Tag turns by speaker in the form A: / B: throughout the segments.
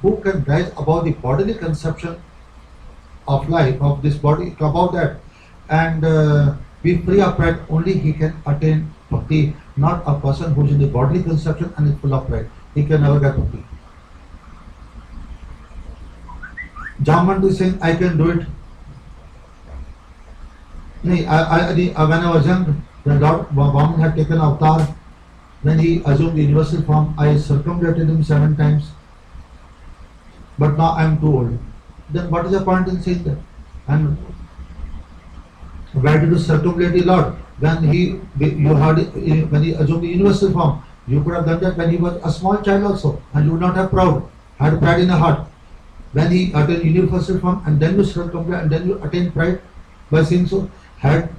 A: who can rise above the bodily conception of life, of this body, above that, and be free of pride, only he can attain bhakti, not a person who is in the bodily conception and is full of pride. He can never get bhakti. Jamanti is saying, I can do it. No, when I was young, the Lord Vaman had taken avatar. When he assumed the universal form, I circumvented him 7 times. But now I am too old. Then what is the point in saying that? And why did you circumvent the Lord? When he assumed the universal form, you could have done that when he was a small child also, and you would not have had pride in the heart. When he attained universal form, and then you circumvent, and then you attain pride by saying so.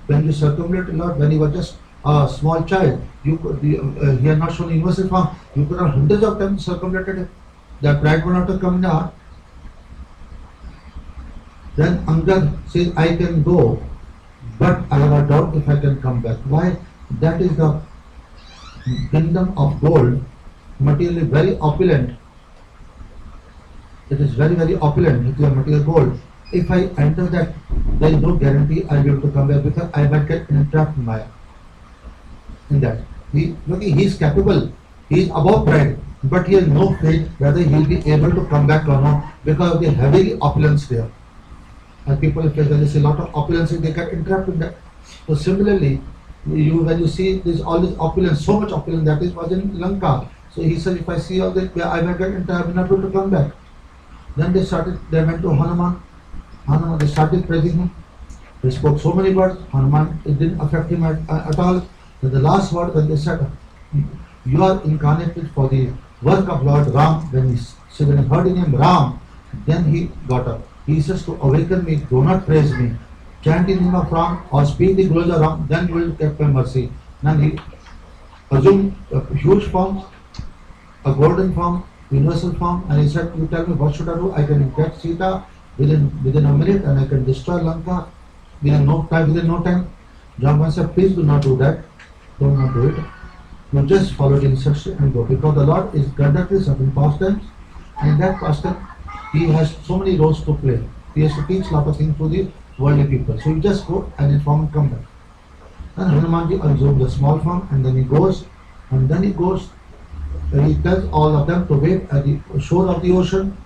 A: When you circumvent the Lord, when he was just a small child, he had not shown universal form, you could have hundreds of times circumvented him. That pride would not have come in the heart. Then Angad says, I can go, but I have a doubt if I can come back. Why? That is the kingdom of gold, materially very opulent. It is very, very opulent with your material gold. If I enter that, there is no guarantee I'll be able to come back because I might get entrapped in that. He is capable, he is above pride, but he has no faith whether he will be able to come back or not because of the heavy opulence there. And people, if there is a lot of opulence, they get entrapped in that. So similarly, when you see this all this opulence, so much opulence that was in Lanka. So he said, if I see all this, I may get entrapped, I will not be able to come back. Then they went to Hanuman. They started praising him. They spoke so many words. Hanuman, it didn't affect him at all. Then the last word, when they said, you are incarnated for the work of Lord Ram. When he heard the name Ram, then he got up. He says, to awaken me, do not praise me. Chant in the name of Ram or speak the glories of Ram, then you will get my mercy. Then he assumed a huge form, a golden form, universal form, and he said, you tell me what should I do? I can get Sita within a minute and I can destroy Lanka within no time. Jaman said, please do not do that. Do not do it. You just follow the instruction and go. Because the Lord is conducting certain pastimes, and in that pastime, he has so many roles to play. He has to teach a lot of things to the worldly people. So you just go and inform and come back. And Hanumanji assumed the small form, and then he goes, and he tells all of them to wait at the shore of the ocean.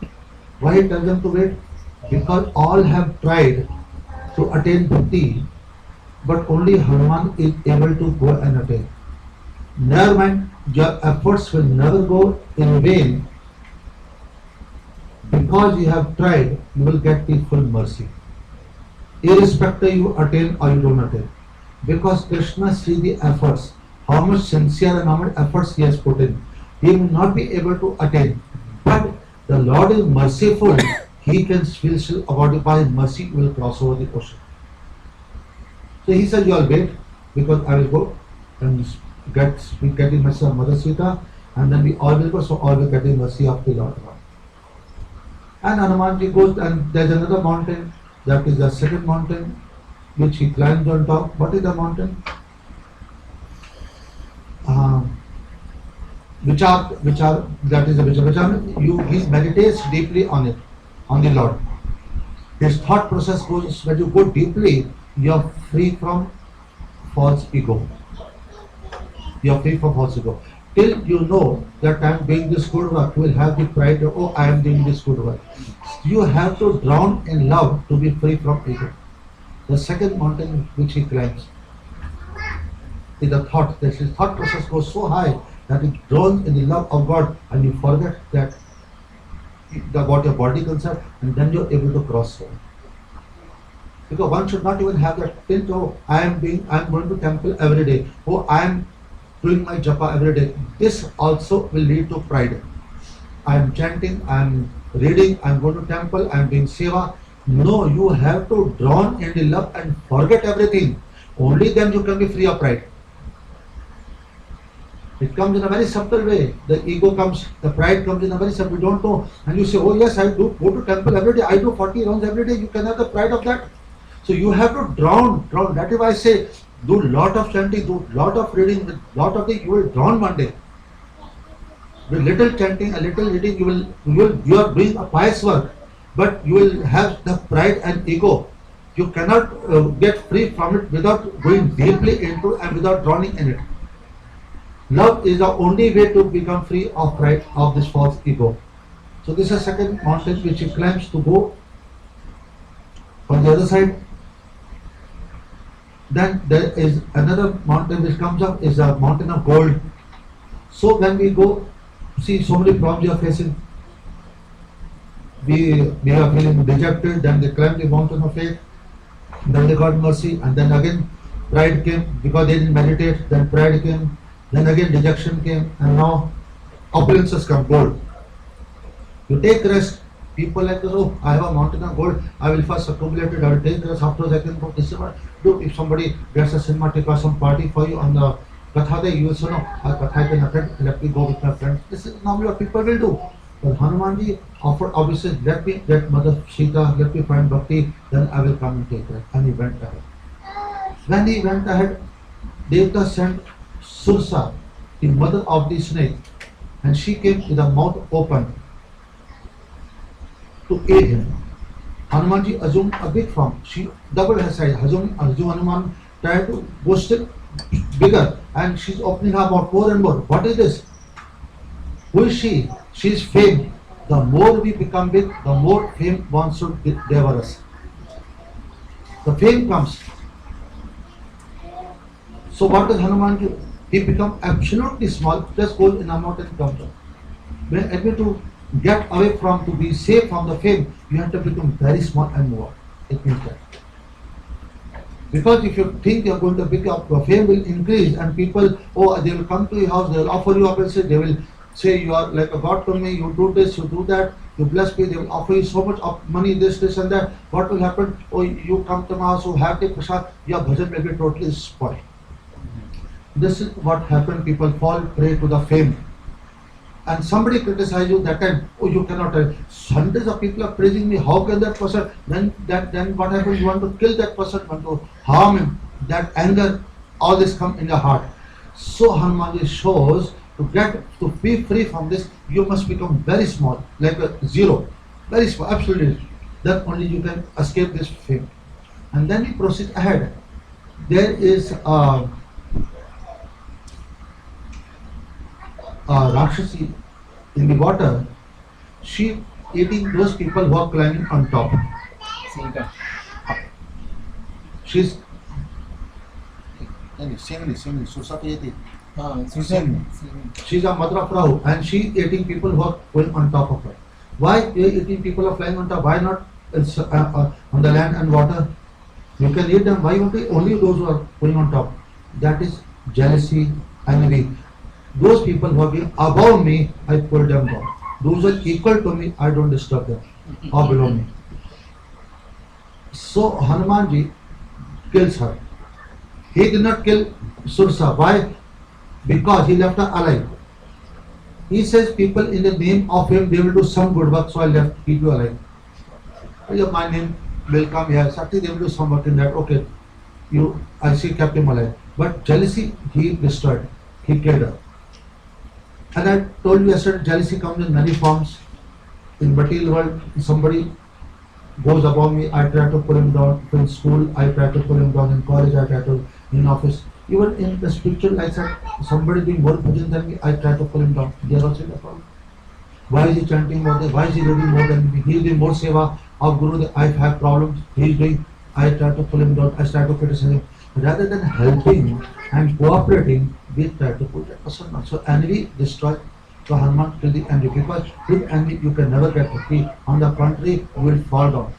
A: Why he tells them to wait? Because all have tried to attain bhakti, but only Hanuman is able to go and attain. Never mind, your efforts will never go in vain. Because you have tried, you will get the full mercy. Irrespective you attain or you don't attain. Because Krishna sees the efforts, how much sincere and how much efforts he has put in. He will not be able to attain. But the Lord is merciful. He can still about by his mercy will cross over the ocean. So he said, you all wait, because I will go and get the mercy of Mother Sita, and then we all will go, so all will get the mercy of the Lord. And Hanumanji goes, and there's another mountain, that is the second mountain, which he climbs on top. What is the mountain? He meditates deeply on it, on the Lord. His thought process goes, when you go deeply, you are free from false ego. You are free from false ego. Till you know that I am doing this good work, you will have the pride of, oh, I am doing this good work. You have to drown in love to be free from ego. The second mountain which he climbs is the thought. That his thought process goes so high that it drowns in the love of God, and you forget that about your body concept, and then you are able to cross over. Because one should not even have that think, oh, I am going to temple every day. Oh, I am doing my japa every day. This also will lead to pride. I am chanting, I am reading, I am going to temple, I am doing seva. No, you have to drown in the love and forget everything. Only then you can be free of pride. It comes in a very subtle way. The ego comes, the pride comes in a very subtle. You don't know, and you say, oh yes, I do go to temple every day. I do 40 rounds every day. You can have the pride of that. So you have to drown. That is why I say, do lot of chanting, do lot of reading, lot of things. You will drown one day. With little chanting, a little reading, you are doing a pious work, but you will have the pride and ego. You cannot get free from it without going deeply into and without drowning in it. Love is the only way to become free of pride of this false ego. So this is a second mountain which he climbs to go on the other side. Then there is another mountain which comes up is a mountain of gold. So when we go see so many problems you are facing, we are feeling dejected, then they climbed the mountain of faith, then they got mercy, and then again pride came because they didn't meditate, then pride came, then again dejection came, and now opulences come, gold. You take rest. People like, oh, I have a mountain of gold. I will first accumulate it. I will take rest. Afterwards, I can go. This is what do. If somebody gets a cinematic or some party for you on the Katha day, you will say, no, Katha I can attend. Let me go with my friends. This is normally what people will do. But Hanumanji offered, obviously, let me get Mother Sita, let me find Bhakti, then I will come and take rest. And he went ahead. When he went ahead, Devta sent Sursa, the mother of the snake, and she came with her mouth open to aid him. Hanumanji assumed a big form. She doubled her size. Assume Hanuman tried to go still bigger, and she's opening her mouth more and more. What is this? Who is she? She is fame. The more we become big, the more fame wants to devour us. The fame comes. So what does Hanuman do? He becomes absolutely small, just goes in a mountain and comes up. When able to get away from, to be safe from the fame, you have to become very small and move on. It means that. Because if you think you are going to pick up, your fame will increase and people, oh, they will come to your house, they will offer you opposite, they will say you are like a God to me, you do this, you do that, you bless me, they will offer you so much of money, this and that. What will happen? Oh, you come to my house, you have the prasad, your bhajan will be totally spoiled. This is what happened, people fall prey to the fame. And somebody criticizes you that time, oh, you cannot tell. Hundreds of people are praising me, how can that person, then what happens? You want to kill that person, you want to harm him, that anger, all this come in the heart. So Hanumanji shows, to be free from this, you must become very small, like a zero, very small, absolutely. Then only you can escape this fame. And then we proceed ahead. There is Rakshasi in the water, she eating those people who are climbing on top.
B: Sita.
A: She's Sursati.
B: Susan.
A: She's a mother of Rahu and she eating people who are going on top of her. Why they eating people are flying on top? Why not on the land and water? You can eat them. Why only those who are going on top? That is jealousy, envy. Those people who are being above me, I pull them down. Those who are equal to me, I don't disturb them or below me. So Hanumanji kills her. He did not kill Sursa. Why? Because he left her alive. He says people in the name of him, they will do some good work, so I left, keep you alive. My name will come here. Sakti, they will do some work in that. Okay, I see, kept him alive. But jealousy, he destroyed. He killed her. And I told you yesterday, jealousy comes in many forms. In material world, somebody goes above me, I try to pull him down. In school, I try to pull him down. In college, I try to, in office. Even in the spiritual, I said, somebody doing more bhajan than me, I try to pull him down. They are also the problem. Why is he chanting more than, why is he reading more than me? He is doing more seva of Guru, I have problems. He is doing, I try to pull him down, I try to criticize him. Rather than helping and cooperating, we try to pull that person down. So envy destroys. So Hanuman killed the envy, because with envy you can never get free. On the contrary, you will fall down.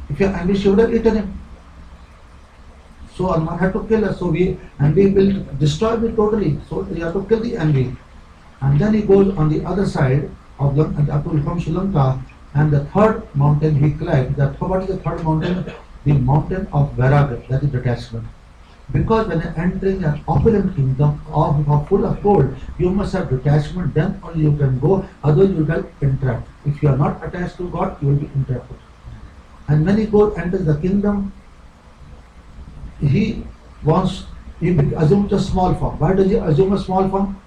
A: If you are envy, she would have eaten him. So Hanuman had to kill her. So envy will destroy me totally. So we have to kill the envy. And then he goes on the other side of Lanka, and up will come Sri Lanka, and the third mountain he climbed. What is the third mountain? The mountain of Vairagya, that is detachment. Because when entering an opulent kingdom full of gold, you must have detachment, then only you can go, otherwise you will get entrapped. If you are not attached to God, you will be entrapped. And when he enters the kingdom, he assumes a small form. Why does he assume a small form?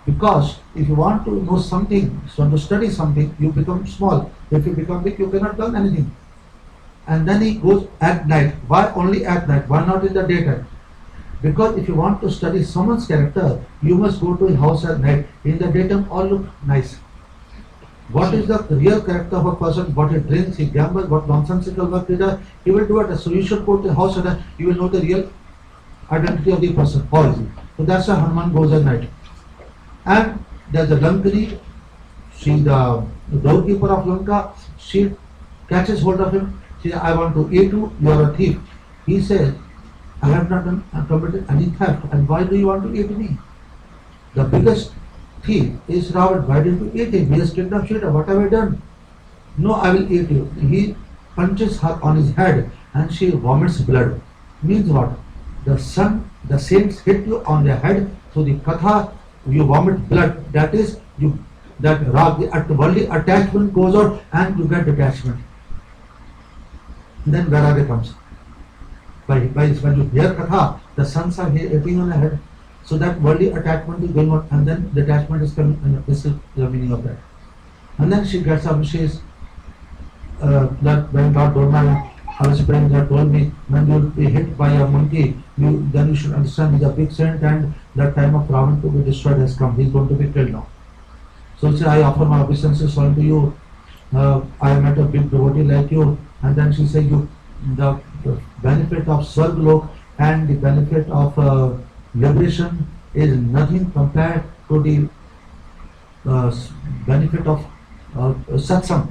A: Because if you want to know something, so want to study something, you become small. If you become big, you cannot learn anything. And then he goes at night. Why only at night? Why not in the daytime? Because if you want to study someone's character, you must go to his house at night. In the daytime, all look nice. What is the real character of a person? What he drinks, he gambles, what nonsensical work he does, he will do it. So you should go to the house and then you will know the real identity of the person. How is he? So that's why Hanuman goes at night. And there's a Lankani, she the doorkeeper of Lanka, she catches hold of him. She says, I want to eat you, you are a thief. He says, I have not committed any theft, and why do you want to eat me? The biggest thief is Ravan. Why didn't you eat him? He has kidnapped Sita. What have I done? No, I will eat you. He punches her on his head and she vomits blood. Means what? The sun, the saints hit you on the head. So the katha, you vomit blood. That is, you that rag, the worldly attachment goes out and you get detachment. Then Vairagya comes. When you hear katha, the suns are hitting on the head. So that worldly attachment is going on, and then detachment is coming, and this is the meaning of that. And then she gets up and says that when Lord Brahma, her spring had told me, when you will be hit by a monkey, then you should understand he's a big saint and the time of Ravan to be destroyed has come. He's going to be killed now. So she said, I offer my obeisances unto you. I met a big devotee like you. And then she said, the benefit of Swargalok and the benefit of liberation is nothing compared to the benefit of satsang.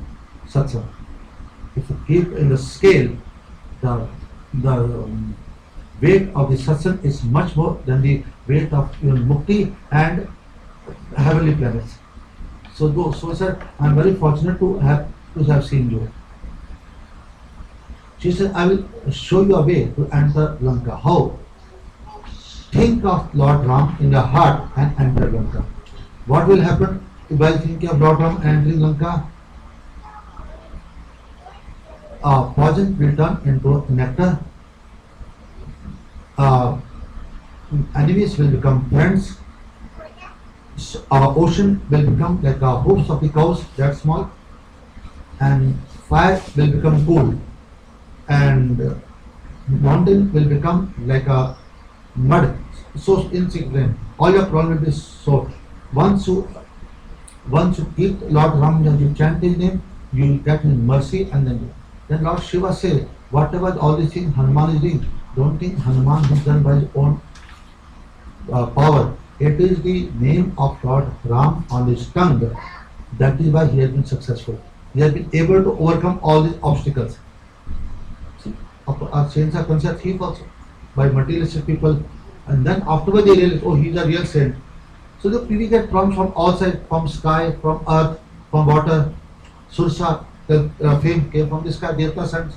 A: Satsang. If you keep in the scale, the weight of the satsang is much more than the weight of even mukti and heavenly planets. So sir, I am very fortunate to have seen you. She said, I will show you a way to enter Lanka. How? Think of Lord Ram in your heart and enter Lanka. What will happen while thinking of Lord Ram entering Lanka? Poison will turn into nectar. Enemies will become friends. Our ocean will become like the hoofs of the cows, that small. And fire will become cool. And mountain will become like a mud, so insignificant. All your problem will be solved. Once you keep Lord Ram and you chant his name, you will get his mercy, and then Lord Shiva says, whatever all these things Hanuman is doing, don't think Hanuman is done by his own power. It is the name of Lord Ram on his tongue. That is why he has been successful. He has been able to overcome all these obstacles. Our saints are considered thief also by materialistic people, and then afterwards they realize, oh, he's a real saint. So we get problems from all sides, from sky, from earth, from water. Sursa, the fame came from the sky. Devta sent.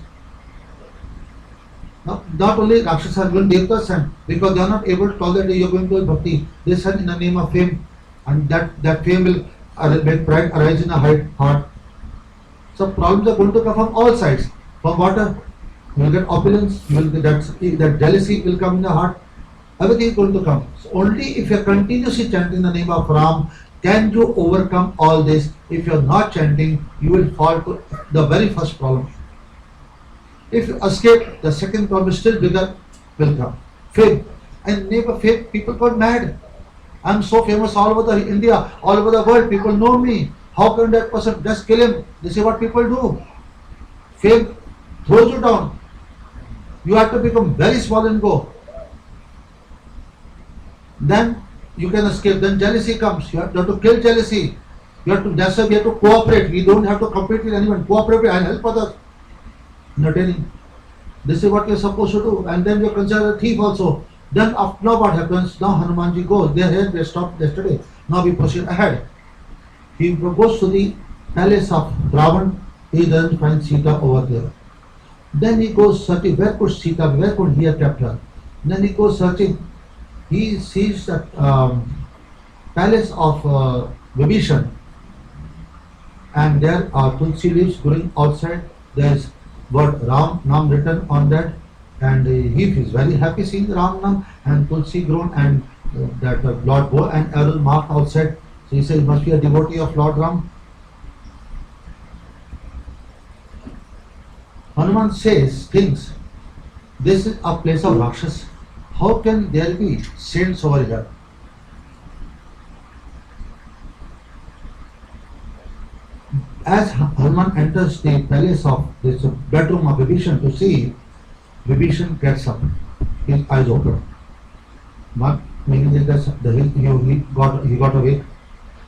A: Now, not only Rakshasas, even Devta sent, because they are not able to tolerate you're going to bhakti. They send in the name of fame, and that fame will make pride arise in a heart. So problems are going to come from all sides. From water, you will get opulence, you will get that jealousy will come in the heart. Everything is going to come. So only if you are continuously chanting the name of Ram can you overcome all this. If you are not chanting, you will fall to the very first problem. If you escape, the second problem is still bigger, will come. Fame. And name of fame, people got mad. I am so famous all over the India, all over the world. People know me. How can that person just kill him? This is what people do. Fame throws you down. You have to become very small and go. Then you can escape. Then jealousy comes. You have to kill jealousy. That's why we have to cooperate. We don't have to compete with anyone. Cooperate and help others. Entertaining. This is what you're supposed to do. And then you're considered a thief also. Then now what happens? Now Hanumanji goes. They're here, they stopped yesterday. Now we proceed ahead. He goes to the palace of Ravan. He doesn't find Sita over there. Then he goes searching. Where could Sita be? Where could he have kept her? Then he goes searching. He sees that palace of Vibhishan, and there are Tulsi leaves growing outside. There is word Ram Nam written on that, and he is very happy seeing Ram Nam and Tulsi grown, and that Lord go and arrow marked outside. So he said, you must be a devotee of Lord Ram. Hanuman says, thinks, this is a place of Rakshas. How can there be saints over here? As Hanuman enters the palace of this bedroom of Vibhishan to see, Vibhishan gets up, his eyes open. Not meaning that he got awake.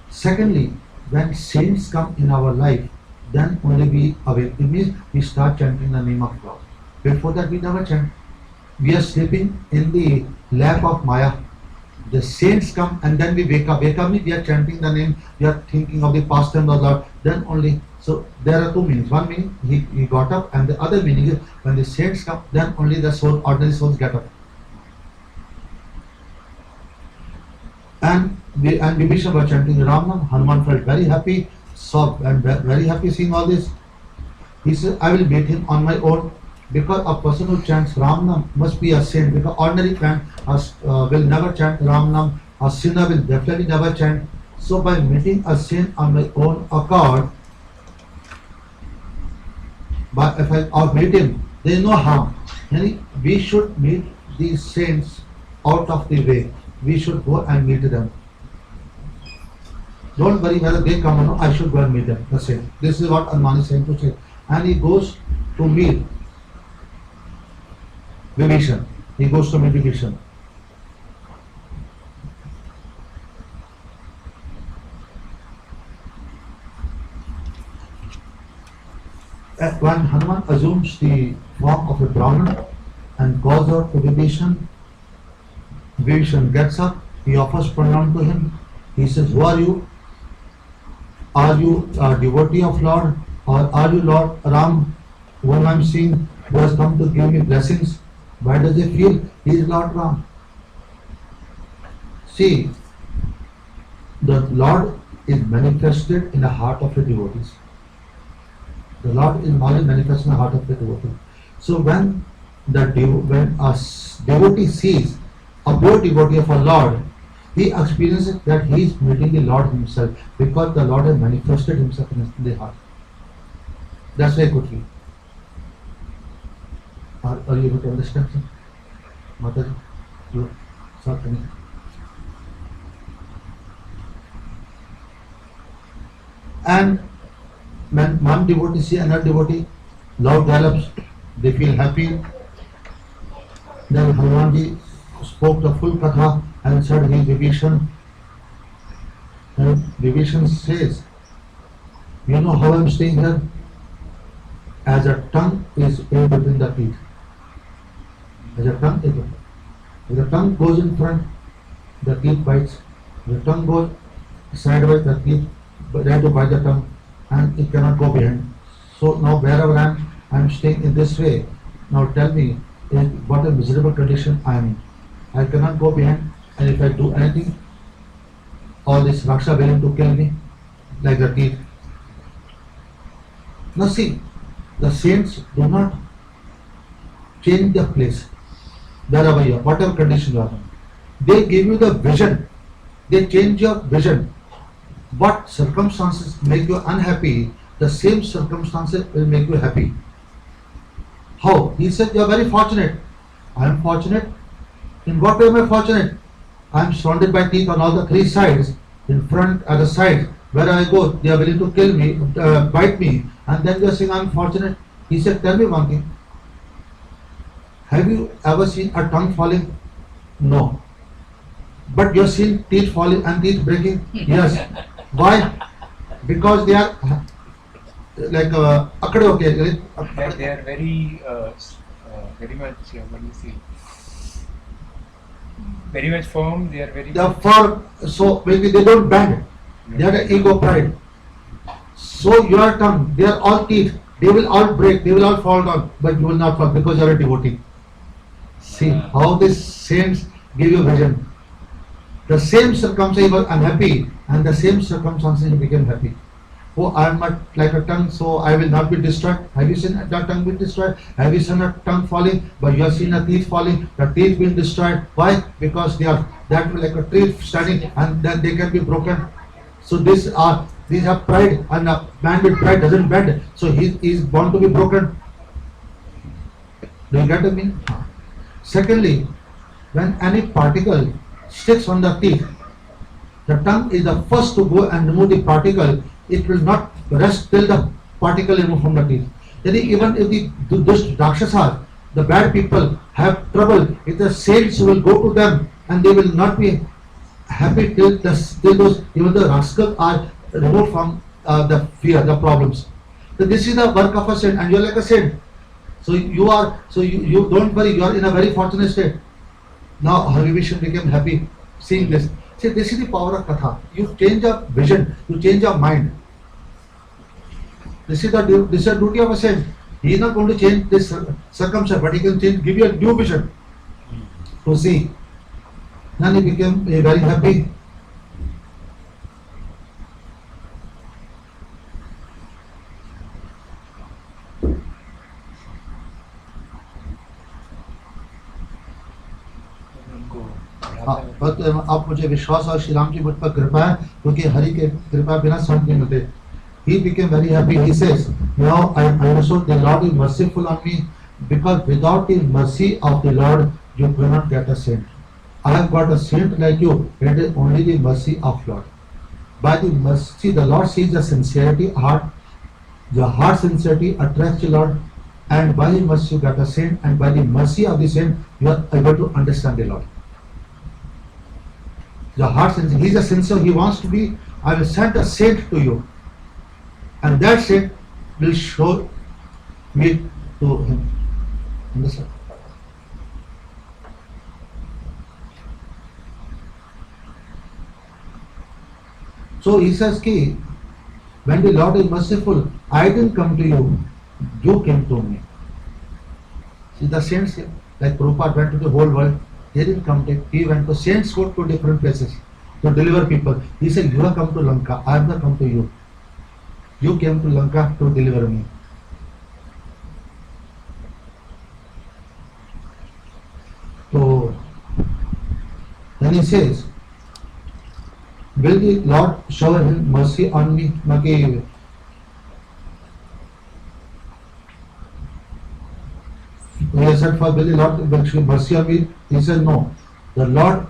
A: Secondly, when saints come in our life, then only we awake. It means we start chanting the name of God. Before that, we never chant. We are sleeping in the lap of Maya. The saints come and then we wake up. Wake up means we are chanting the name, we are thinking of the past and the Lord. Then only, so there are two meanings. One meaning he got up, and the other meaning is when the saints come, then only the soul, ordinary souls get up. And Vibhishan was chanting Ram Nam. Hanuman felt very happy, very happy seeing all this. He said, I will meet him on my own, because a person who chants Ram Nam must be a saint, because ordinary man will never chant Ram Nam, a sinner will definitely never chant. So by meeting a saint on my own accord, but if I meet him, there is no harm. We should meet these saints out of the way. We should go and meet them. Don't worry whether they come or not, I should go and meet them. The same. This is what Hanuman is saying to say. And he goes to meet Vibhishan. He goes to meet Vibhishan. When Hanuman assumes the form of a Brahmin and goes out to Vibhishan, Vibhishan gets up, he offers pranam to him. He says, who are you? Are you a devotee of Lord, or are you Lord Ram, whom I am seeing, who has come to give me blessings? Why does he feel he is Lord Ram? See, the Lord is manifested in the heart of the devotees. The Lord is always manifested in the heart of the devotee. So when a devotee sees a pure devotee of our Lord, he experiences that he is meeting the Lord himself, because the Lord has manifested himself in the heart. That's very good feel. Are you able to understand, sir? Mataji, you start coming. And when one devotee sees another devotee, love develops, they feel happy. Then Hanumanji spoke the full katha and said he Vibhishan. And Vibhishan says, you know how I am staying here? As a tongue is in between the teeth. As a tongue is between. If the tongue goes in front, the teeth bites. If the tongue goes sideways, the teeth try to bite the tongue, and it cannot go behind. So now wherever I am staying in this way. Now tell me, what a miserable condition I am in. I cannot go behind, and if I do anything, all this Raksha willing to kill me, like the teeth. Now see, the saints do not change their place, wherever you are, whatever condition you are in. They give you the vision, they change your vision. What circumstances make you unhappy, the same circumstances will make you happy. How? He said, you are very fortunate. I am fortunate. In what way am I fortunate? I am surrounded by teeth on all the three sides, in front, at the side. Where I go, they are willing to kill me, bite me, and then they are saying I am fortunate. He said, tell me one thing. Have you ever seen a tongue falling? No. But you have seen teeth falling and teeth breaking? Yes. Why? Because they are like akade hoke.
B: They are very, very much, what do you say? Very much firm. They are very.
A: They are firm, so maybe they don't bend. They are the ego pride. So your tongue, they are all teeth. They will all break. They will all fall down, but you will not fall because you are a devotee. See how these saints give you vision. The same circumstance you were unhappy, and the same circumstances you became happy. oh, I am not like a tongue, so I will not be destroyed. Have you seen that tongue being destroyed? Have you seen a tongue falling? But you have seen a teeth falling, the teeth being destroyed. Why? Because they are that like a tree standing and then they can be broken. So these are pride, and a man with pride doesn't bend. So he is born to be broken. Do you get me? Secondly, when any particle sticks on the teeth, the tongue is the first to go and remove the particle. It will not rest till the particle is removed from the teeth. Then even if the Rakshasas, the bad people have trouble, if the saints will go to them and they will not be happy till those even the rascals are removed from the fear, the problems. So this is the work of a saint, and you are like a saint. So you don't worry, you are in a very fortunate state. Now Haribhishan became happy seeing this. See, this is the power of Katha. You change your vision, you change your mind. This is the duty of a saint. He is not going to change this circumstance, but he can give you a new vision to see. Then he became very happy.
B: उनको
A: हाँ, बस अब मुझे विश्वास और श्री राम की मुझ पर कृपा है, क्योंकि हरि के कृपा बिना संत नहीं होते. He became very happy. He says, now I understood the Lord is merciful on me, because without the mercy of the Lord, you cannot get a saint. I have got a saint like you. It is only the mercy of Lord. By the mercy, the Lord sees the sincerity heart. The heart sincerity attracts the Lord, and by His mercy you get a saint, and by the mercy of the saint you are able to understand the Lord. The heart sincerity. He is a sincere. He wants to be. I will send a saint to you, and that saint will show me to him. Understand? So he says, "Ki, when the Lord is merciful, I didn't come to you, you came to me." See, the saints, like Prabhupada went to the whole world, he didn't come to, he went to, saints go to different places to deliver people. He said, you have come to Lanka, I have not come to you. You came to Lanka to deliver me. So, then he says, will the Lord show His mercy on me? Maki, he said, for will the Lord show mercy on me? He said, no. The Lord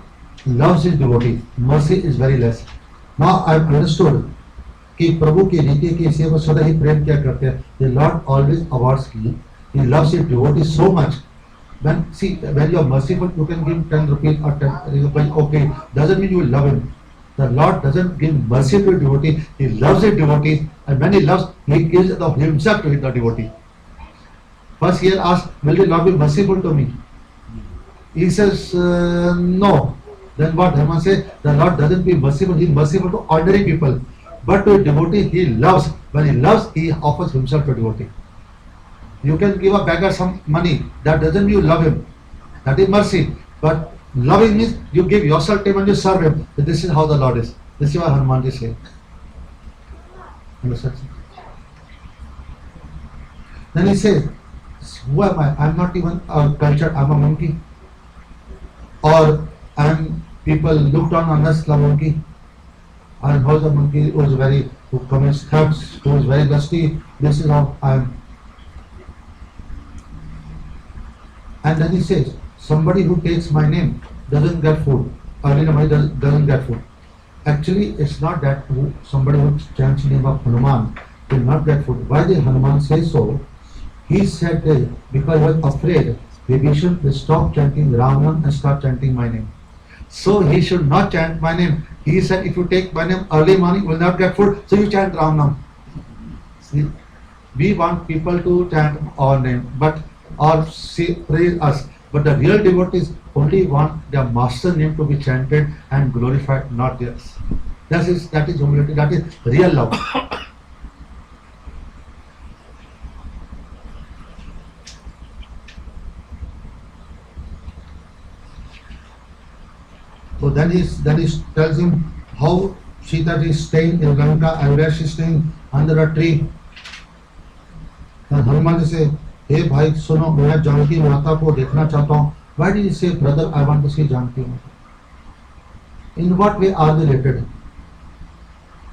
A: loves His devotee. Mercy is very less. Now I have understood कि प्रभु की रीति की सेवा सदा ही प्रेम क्या करते हैं. The Lord always awards He loves His devotee so much. When you are merciful, you can give 10 rupees or 10 rupees. Okay, doesn't mean you will love Him. The Lord doesn't give mercy to a devotee. He loves His devotee, and when He loves, He gives Himself to the devotee. First, he asked, will the Lord be merciful to me? He says, no. Then what Hanuman says, the Lord doesn't be merciful. He is merciful to ordinary people. But to a devotee, He loves. When He loves, He offers Himself to a devotee. You can give a beggar some money. That doesn't mean you love him. That is mercy. But loving means you give yourself to Him and you serve Him. So this is how the Lord is. This is what Hanuman is saying. Understand? Then he says, who am I? I am not even cultured. I am a monkey. Or I am, people looked on us like a monkey. And how is a monkey who commits thefts, who is very lusty. This is how I am. And then he says, somebody who takes my name doesn't get food. Doesn't get food. Actually, it's not that somebody who chants the name of Hanuman will not get food. Why did Hanuman say so? He said because he was afraid Vibhishan will stop chanting Ram and start chanting my name. So he should not chant my name. He said, if you take my name early morning, you will not get food. So you chant Ram Nam. See, we want people to chant our name, or say praise us. But the real devotees only want their master name to be chanted and glorified, not theirs. That is humility. That is real love. So then he tells him how Sita is staying in Lanka and where she is staying. under a tree. And Hanuman say, "Hey भाई सुनो, मैं जानकी माता को देखना चाहता हूँ." Why did he say, "Brother, I want to see Janki Mata"? In what way are they related?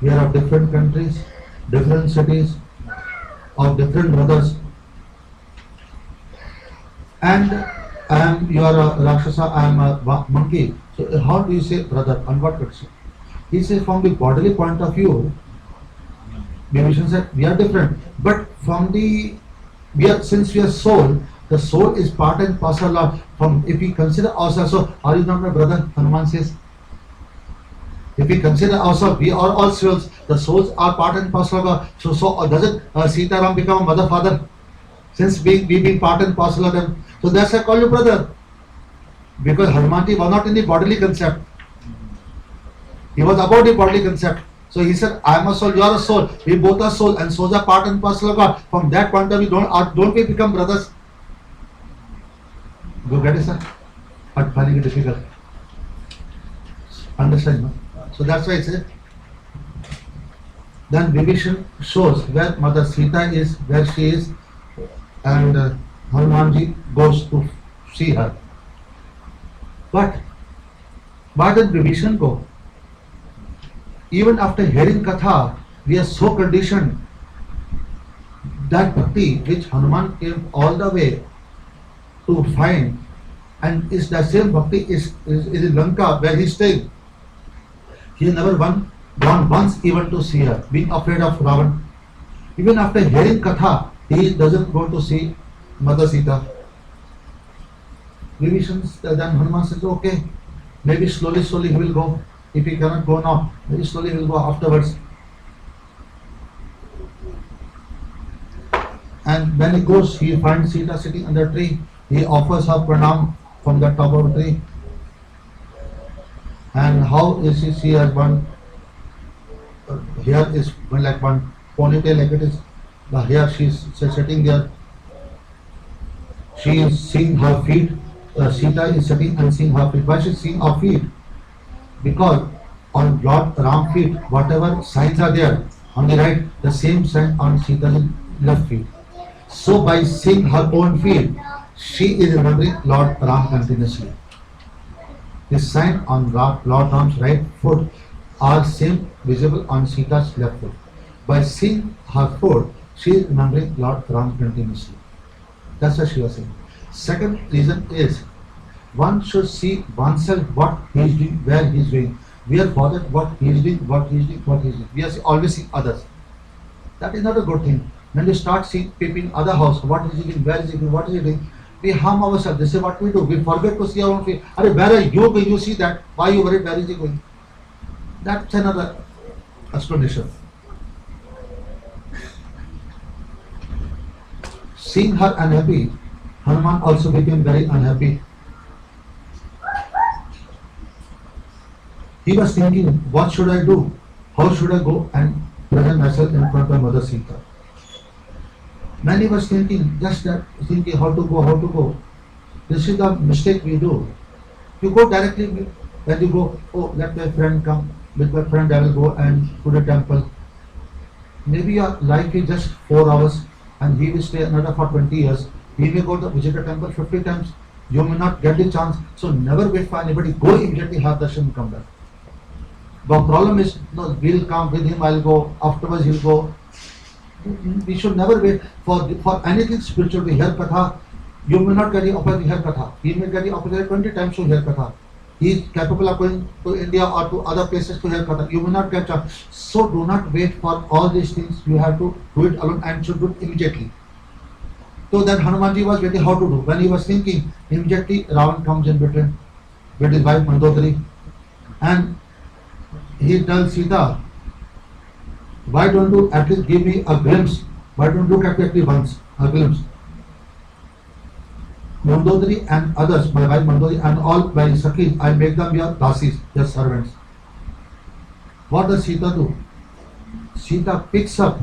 A: We are of different countries, different cities, of different brothers. And you are a Rakshasa, I am a monkey. So how do you say brother? On what basis? He says from the bodily point of view, Vibhishan said we are different. But from the since we are soul, the soul is part and parcel of from if we consider ourselves, so are you not my brother? Hanuman says. If we consider ourselves, we are all souls. The souls are part and parcel of God. So doesn't Sita Ram become a mother father? Since we being part and parcel of them. So that's why I call you brother. Because Hanumanji was not in the bodily concept. He was about the bodily concept. So he said, I am a soul, you are a soul. We both are soul and souls are part and parcel of God. From that point of view, don't we become brothers? You get it, sir? But finding it difficult. Understand, no? So that's why I say. Then Vibhishan shows where Mother Sita is, where she is, and Hanumanji goes to see her. But why did Vibhishan go? Even after hearing Katha, we are so conditioned that bhakti which Hanuman came all the way to find, and is the same bhakti is in Lanka where he stayed. He never gone once even to see her, being afraid of Ravan. Even after hearing Katha, he doesn't go to see Mother Sita. Vibhishan, then Hanuman says, okay, maybe slowly he will go. If he cannot go now, maybe slowly he will go afterwards. And when he goes, he finds Sita sitting under a tree. He offers her pranam from the top of the tree. And how is she has one here is like one ponytail like it is. The hair she is sitting there. She is seeing her feet. Sita is sitting and seeing her feet. Why she is seeing her feet? Because on Lord Ram feet, whatever signs are there on the right, the same sign on Sita's left feet. So by seeing her own feet, she is remembering Lord Ram continuously. The sign on Lord Ram's right foot are same visible on Sita's left foot. By seeing her foot, she is remembering Lord Ram continuously. That's what she was saying. Second reason is one should see oneself what he is doing, where he is doing. We are bothered what he is doing, what he is doing, what he is doing. We are always seeing others. That is not a good thing. When we start seeing people in other house, what is he doing, where is he doing, what is he doing, we harm ourselves. This is what we do. We forget to see our own face. Where are you going? You see that. Why you worried? Where is he going? That's another explanation. Seeing her unhappy, Hanuman also became very unhappy. He was thinking, what should I do? How should I go and present myself in front of Mother Sita? Many was thinking, just that, thinking how to go. This is the mistake we do. You go directly, when you go, oh, let my friend come, with my friend I will go and to the temple. Maybe your life is just 4 hours and he will stay another for 20 years. He may go to visit the temple 50 times. You may not get the chance. So never wait for anybody. Go immediately, have darshan and come back. The problem is, no, we'll come with him, I'll go, afterwards he'll go. We should never wait for anything spiritual to hear Katha. You may not get the opportunity to hear Katha. He may get the opportunity 20 times to hear Katha. He is capable of going to India or to other places to hear Katha. You may not get chance. So do not wait for all these things. You have to do it alone and should do it immediately. So then Hanumanji was waiting how to do. When he was thinking, immediately Ravan comes in between with his wife Mandodari. And he tells Sita, why don't you at least give me a glimpse? Why don't you look at me once, a glimpse? Mandodari and others, my wife Mandodari and all my Sakhis, I make them your dasis, your servants. What does Sita do? Sita picks up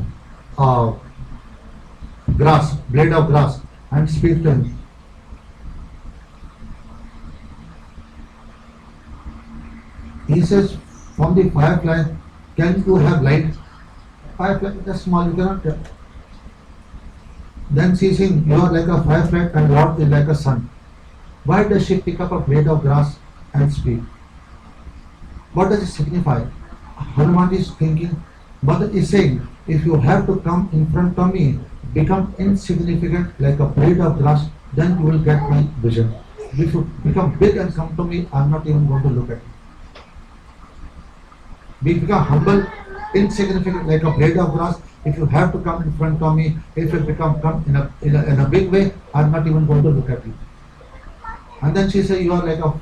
A: a blade of grass and speaks to him. He says, from the firefly, can you have light? firefly, that's small, you cannot tell. Then she saying, you are like a firefly and Lord is like a sun. Why does she pick up a blade of grass and speak? What does it signify? Hanuman is thinking, Mother is saying, if you have to come in front of me, become insignificant like a blade of grass, then you will get my vision. If you become big and come to me, I'm not even going to look at you. We become humble, insignificant like a blade of grass. If you have to come in front of me, if you come in a big way, I'm not even going to look at you. And then she said, you are like a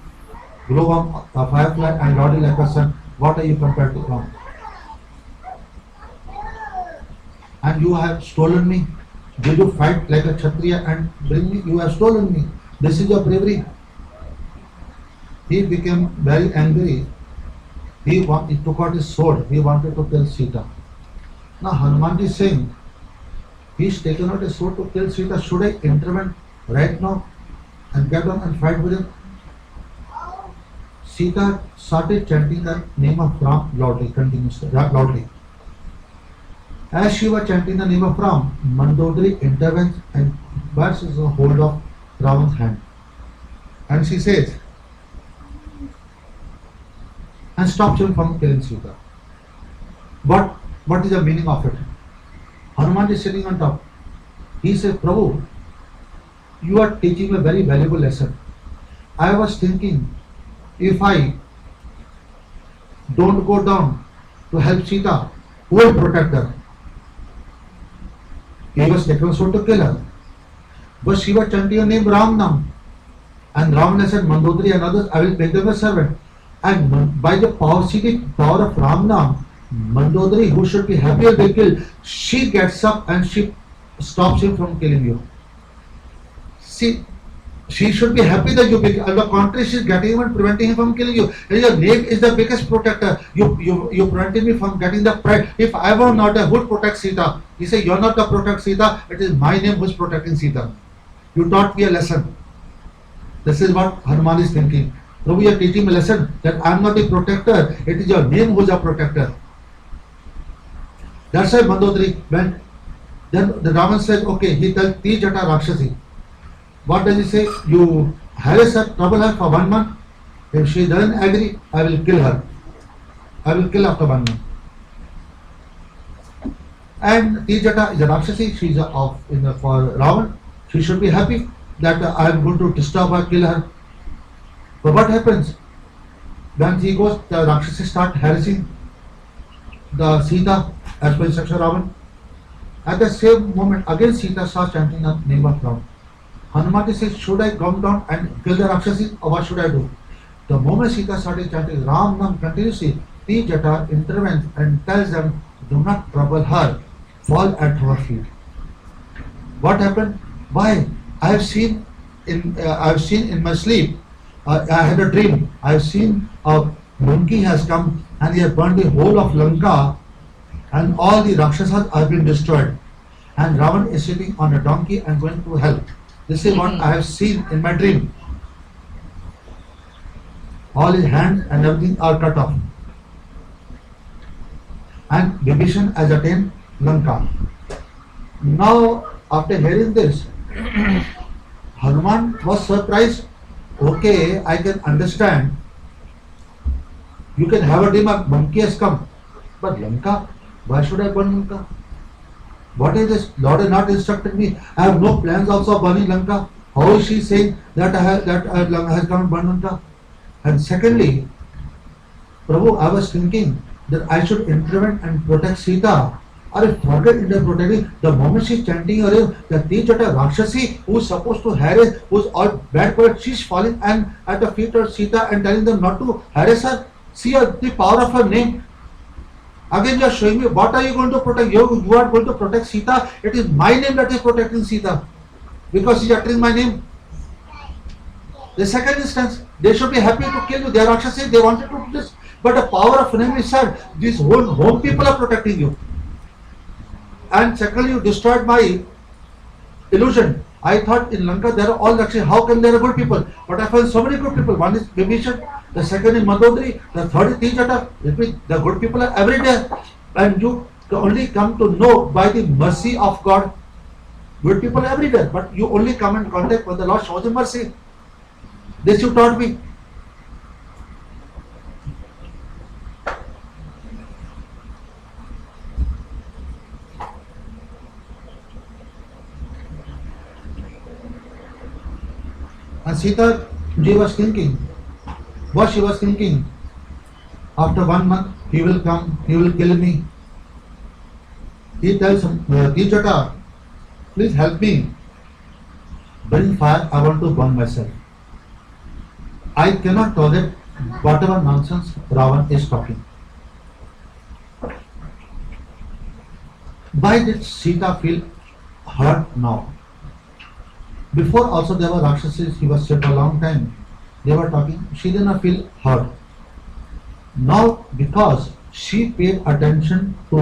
A: glowworm, a firefly, and Lord is like a sun. What are you compared to Ram? And you have stolen me. Did you fight like a Kshatriya and bring me? You have stolen me. This is your bravery. He became very angry. He took out his sword. He wanted to kill Sita. Now Hanuman is saying, he's taken out his sword to kill Sita. Should I intervene right now and get on and fight with him? Sita started chanting the name of Ram loudly, continuously, loudly. As she was chanting the name of Ram, Mandodari intervenes and grabs a hold of Ravan's hand. And she says, and stops him from killing Sita. What is the meaning of it? Hanuman is sitting on top. He says, Prabhu, you are teaching a very valuable lesson. I was thinking, if I don't go down to help Sita, who will protect her? He was taken so to kill her. But she was chanting her name Ram Nam. And Ram said, Mandodari and others, I will make them a servant. And by the power of Ram Nam, Mandodari, who should be happy if they kill, she gets up and she stops him from killing you. See, she should be happy that you pick. On the contrary, she is getting him and preventing him from killing you. And your name is the biggest protector. You prevented me from getting the pride. If I were not there, who would protect Sita? He said, you're not the protect Sita. It is my name who is protecting Sita. You taught me a lesson. This is what Hanuman is thinking. Prabhu, you are teaching me a lesson that I am not the protector. It is your name who is a protector. That's why Mandodari went. Then the Ravan said, okay, he tells Ti Jata Rakshasi. What does he say? You harass her, trouble her for 1 month. If she doesn't agree, I will kill her. I will kill after 1 month. And Ti Jata is a Rakshasi. She is for Ravan. She should be happy that I am going to disturb her, kill her. But what happens? When he goes, the Rakshasi start harassing the Sita as per instruction Ravan. At the same moment, again Sita starts chanting the name of Ram. Hanuman says, should I come down and kill the Rakshasi or what should I do? The moment Sita started chanting Ram Nam continuously, Ti Jata intervenes and tells them, do not trouble her, fall at her feet. What happened? Why? I have seen in my sleep, I had a dream. I have seen a monkey has come and he has burned the whole of Lanka and all the Rakshasas have been destroyed. And Ravan is sitting on a donkey and going to hell. This is what I have seen in my dream. All his hands and everything are cut off. And Vibhishan has attained Lanka. Now, after hearing this, Hanuman was surprised. Okay, I can understand. You can have a dream, a monkey has come. But Lanka, why should I burn Lanka? What is this? Lord has not instructed me. I have no plans also of burning Lanka. How is she saying that Lanka has come and burned Lanka? And secondly, Prabhu, I was thinking that I should intervene and protect Sita. Or forget in the protecting. The moment she is chanting her name, the Ti Jata Rakshasi who is supposed to harass, who is all bad for it, she is falling and at the feet of Sita and telling them not to harass her. See the power of her name. Again, you are showing me what are you going to protect? You are going to protect Sita. It is my name that is protecting Sita because she is uttering my name. The second instance, they should be happy to kill you. They are Rakshasi, they wanted to do this. But the power of name is said, these whole home people are protecting you. And secondly, you destroyed my illusion. I thought in Lanka there are all Rakshasi. How can there are good people? But I found so many good people. One is Vibhishan, the second is Mandodari, the third is Ti Jata. The good people are every day. And you only come to know by the mercy of God. Good people everywhere, but you only come in contact when the Lord shows you mercy. This you taught me. And Sita ji was thinking, what she was thinking, after 1 month he will come, he will kill me. He tells Kijata, please help me. Bring fire, I want to burn myself. I cannot tolerate whatever nonsense Ravan is talking. Why did Sita feel hurt now? Before also there were Rakshasas, he was set a long time. They were talking, she did not feel hurt. Now because she paid attention to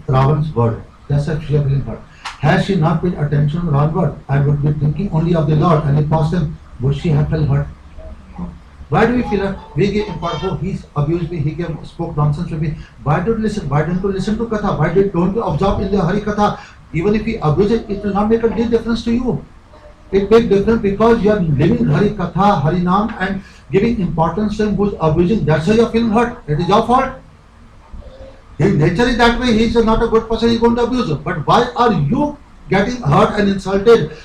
A: Ravan's word, that's why she was feeling hurt. Had she not paid attention to Ravan's word, I would be thinking only of the Lord and the person, would she have felt hurt? Why do we feel hurt? We give importance, oh, he abused me, he spoke nonsense with me. Why don't you listen? Why don't you listen to Katha? Why don't you observe in the Hari Katha? Even if he abuses, it will not make a difference to you. It makes difference because you are living Hari Katha, Hari Nam and giving importance to him who is abusing. That's why you are feeling hurt. It is your fault. His nature is that way. He is not a good person. He is going to abuse you. But why are you getting hurt and insulted?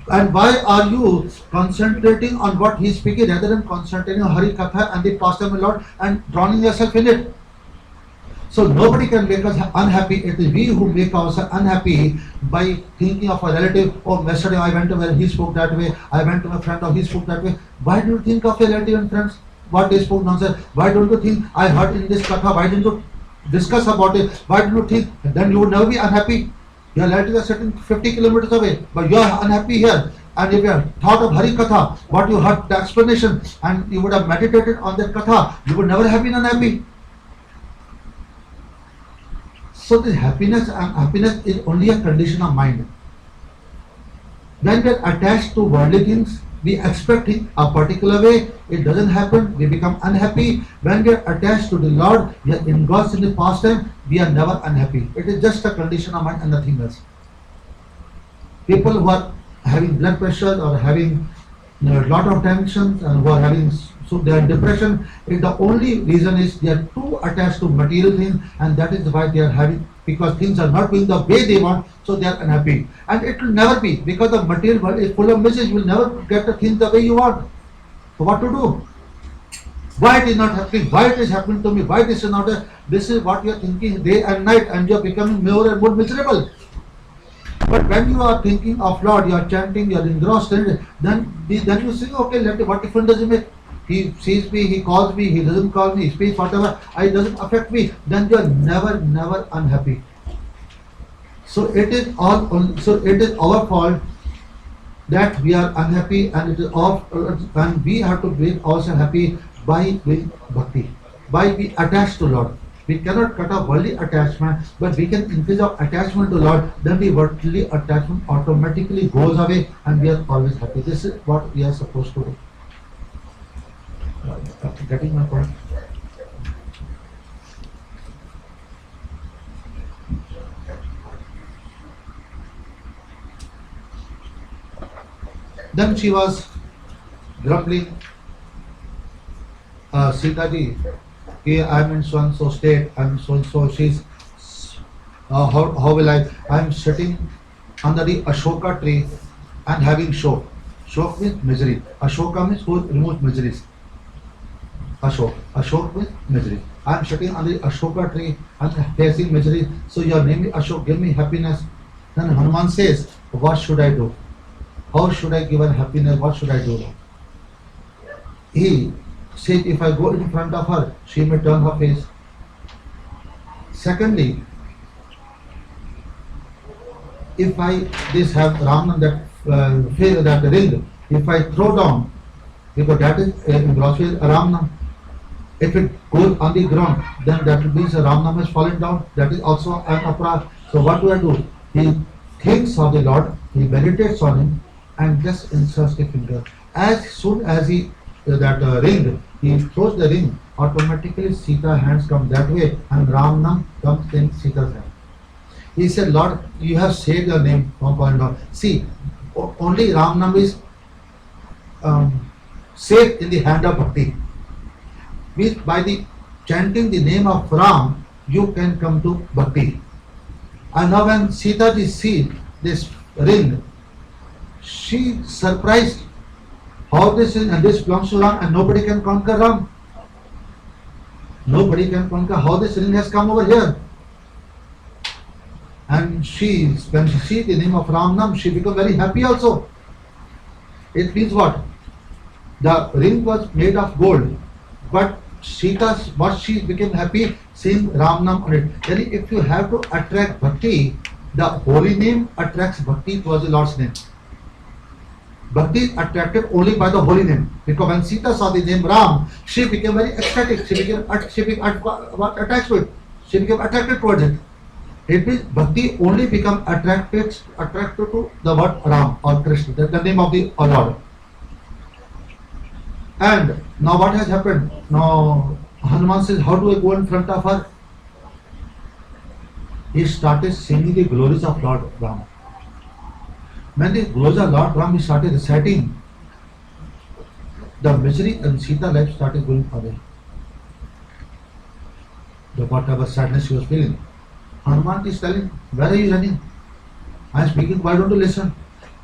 A: And why are you concentrating on what he is speaking rather than concentrating on Hari Katha and the pastime of Lord and drowning yourself in it? So nobody can make us unhappy. It is we who make ourselves unhappy by thinking of a relative. Oh, yesterday I went to where he spoke that way. I went to my friend, oh, he spoke that way. Why do you think of your relative and friends? What they spoke nonsense? Why don't you think I heard in this katha? Why didn't you discuss about it? Why do you think then you would never be unhappy? Your relatives are sitting 50 kilometers away, but you are unhappy here. And if you have thought of Hari Katha, what you heard, the explanation, and you would have meditated on that katha, you would never have been unhappy. So this happiness and happiness is only a condition of mind. When we are attached to worldly things, we expect it a particular way, it doesn't happen, we become unhappy. When we are attached to the Lord, we are engrossed in the pastime, we are never unhappy. It is just a condition of mind and nothing else. People who are having blood pressure or having a lot of tensions and who are having so they are depression, the only reason is they are too attached to material things, and that is why they are having, because things are not going the way they want, so they are unhappy. And it will never be, because the material world is full of messages. You will never get the things the way you want. So what to do? Why it is not happening? Why it is happening to me? Why this is not? This is what you are thinking day and night, and you are becoming more and more miserable. But when you are thinking of Lord, you are chanting, you are engrossed in it, then you say, okay, what difference does it make? He sees me, he calls me, he doesn't call me, he speaks whatever, it doesn't affect me. Then you are never unhappy. So it is our fault that we are unhappy, and it is and we have to make ourselves happy by doing bhakti, by being attached to Lord. We cannot cut off worldly attachment, but we can increase our attachment to Lord. Then the worldly attachment automatically goes away, and we are always happy. This is what we are supposed to do. Getting my point? Then she was grumbling, Sita ji, I am in so and so state, I am in so and so. She's how will I am sitting under the Ashoka tree and having shok. Shok means misery. Ashoka means who removes miseries. Ashok means misery. I am sitting under the Ashoka tree and facing misery. So your name is Ashok, give me happiness. Then Hanuman says, what should I do? How should I give her happiness? What should I do? He said, if I go in front of her, she may turn her face. Secondly, if I have Raman that ring, if I throw down, because that is in grocery Ramnam. If it goes on the ground, then that means Ramnam has fallen down. That is also an aparad. So what do? He thinks of the Lord, he meditates on him, and just inserts the finger. As soon as he ring, he throws the ring, automatically Sita's hands come that way, and Ramnam comes in Sita's hand. He said, Lord, you have saved your name from point on. See, only Ram Nam is safe in the hand of Bhakti. Means by the chanting the name of Ram, you can come to Bhakti. And now when Sita ji see this ring, she surprised how this is, and this belongs to Ram and nobody can conquer Ram. Nobody can conquer how this ring has come over here. And she, when she see the name of Ram Nam, she become very happy also. It means what? The ring was made of gold, but Sita, what she became happy seeing Ram Nam on it. Then if you have to attract bhakti, the holy name attracts bhakti towards the Lord's name. Bhakti is attracted only by the holy name. Because when Sita saw the name Ram, she became very ecstatic. She became attached to it. She became attracted towards it. It means bhakti only become attracted to the word Ram or Krishna, the name of the Lord. And now what has happened? Now Hanuman says, how do I go in front of her? He started singing the glories of Lord Ram. When the glories of Lord Ram, he started reciting, the misery and Sita life started going away. The whatever sadness she was feeling. Hanuman is telling, where are you running? I am speaking, why don't you listen?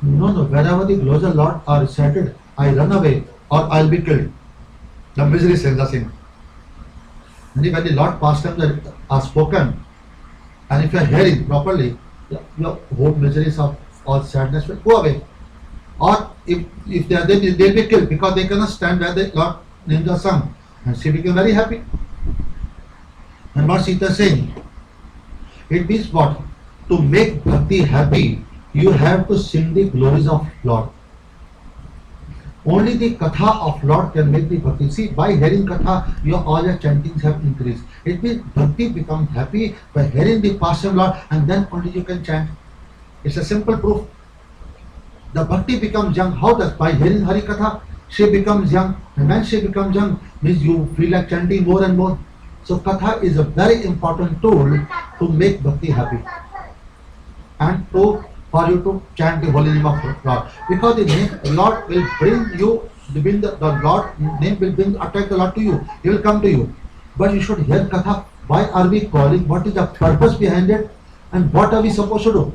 A: No, wherever the glories of Lord are recited, I run away or I'll be killed. The misery sends us in. And when the Lord pastimes are spoken, and if you are hearing properly, your whole miseries of all sadness will go away. Or if they are there, they'll be killed because they cannot stand where the Lord names are sung. And she became very happy. And what Sita is saying, it means what? To make bhakti happy, you have to sing the glories of Lord. Only the katha of Lord can make the bhakti. See, by hearing katha, all your chantings have increased. It means bhakti becomes happy by hearing the pastime Lord, and then only you can chant. It's a simple proof. The bhakti becomes young. How does? By hearing Hari Katha, she becomes young. And when she becomes young, means you feel like chanting more and more. So Katha is a very important tool to make bhakti happy. And for you to chant the holy name of Lord. Because the name Lord will bring you, the Lord name will attract the Lord to you. He will come to you. But you should hear Katha. Why are we calling? What is the purpose behind it? And what are we supposed to do?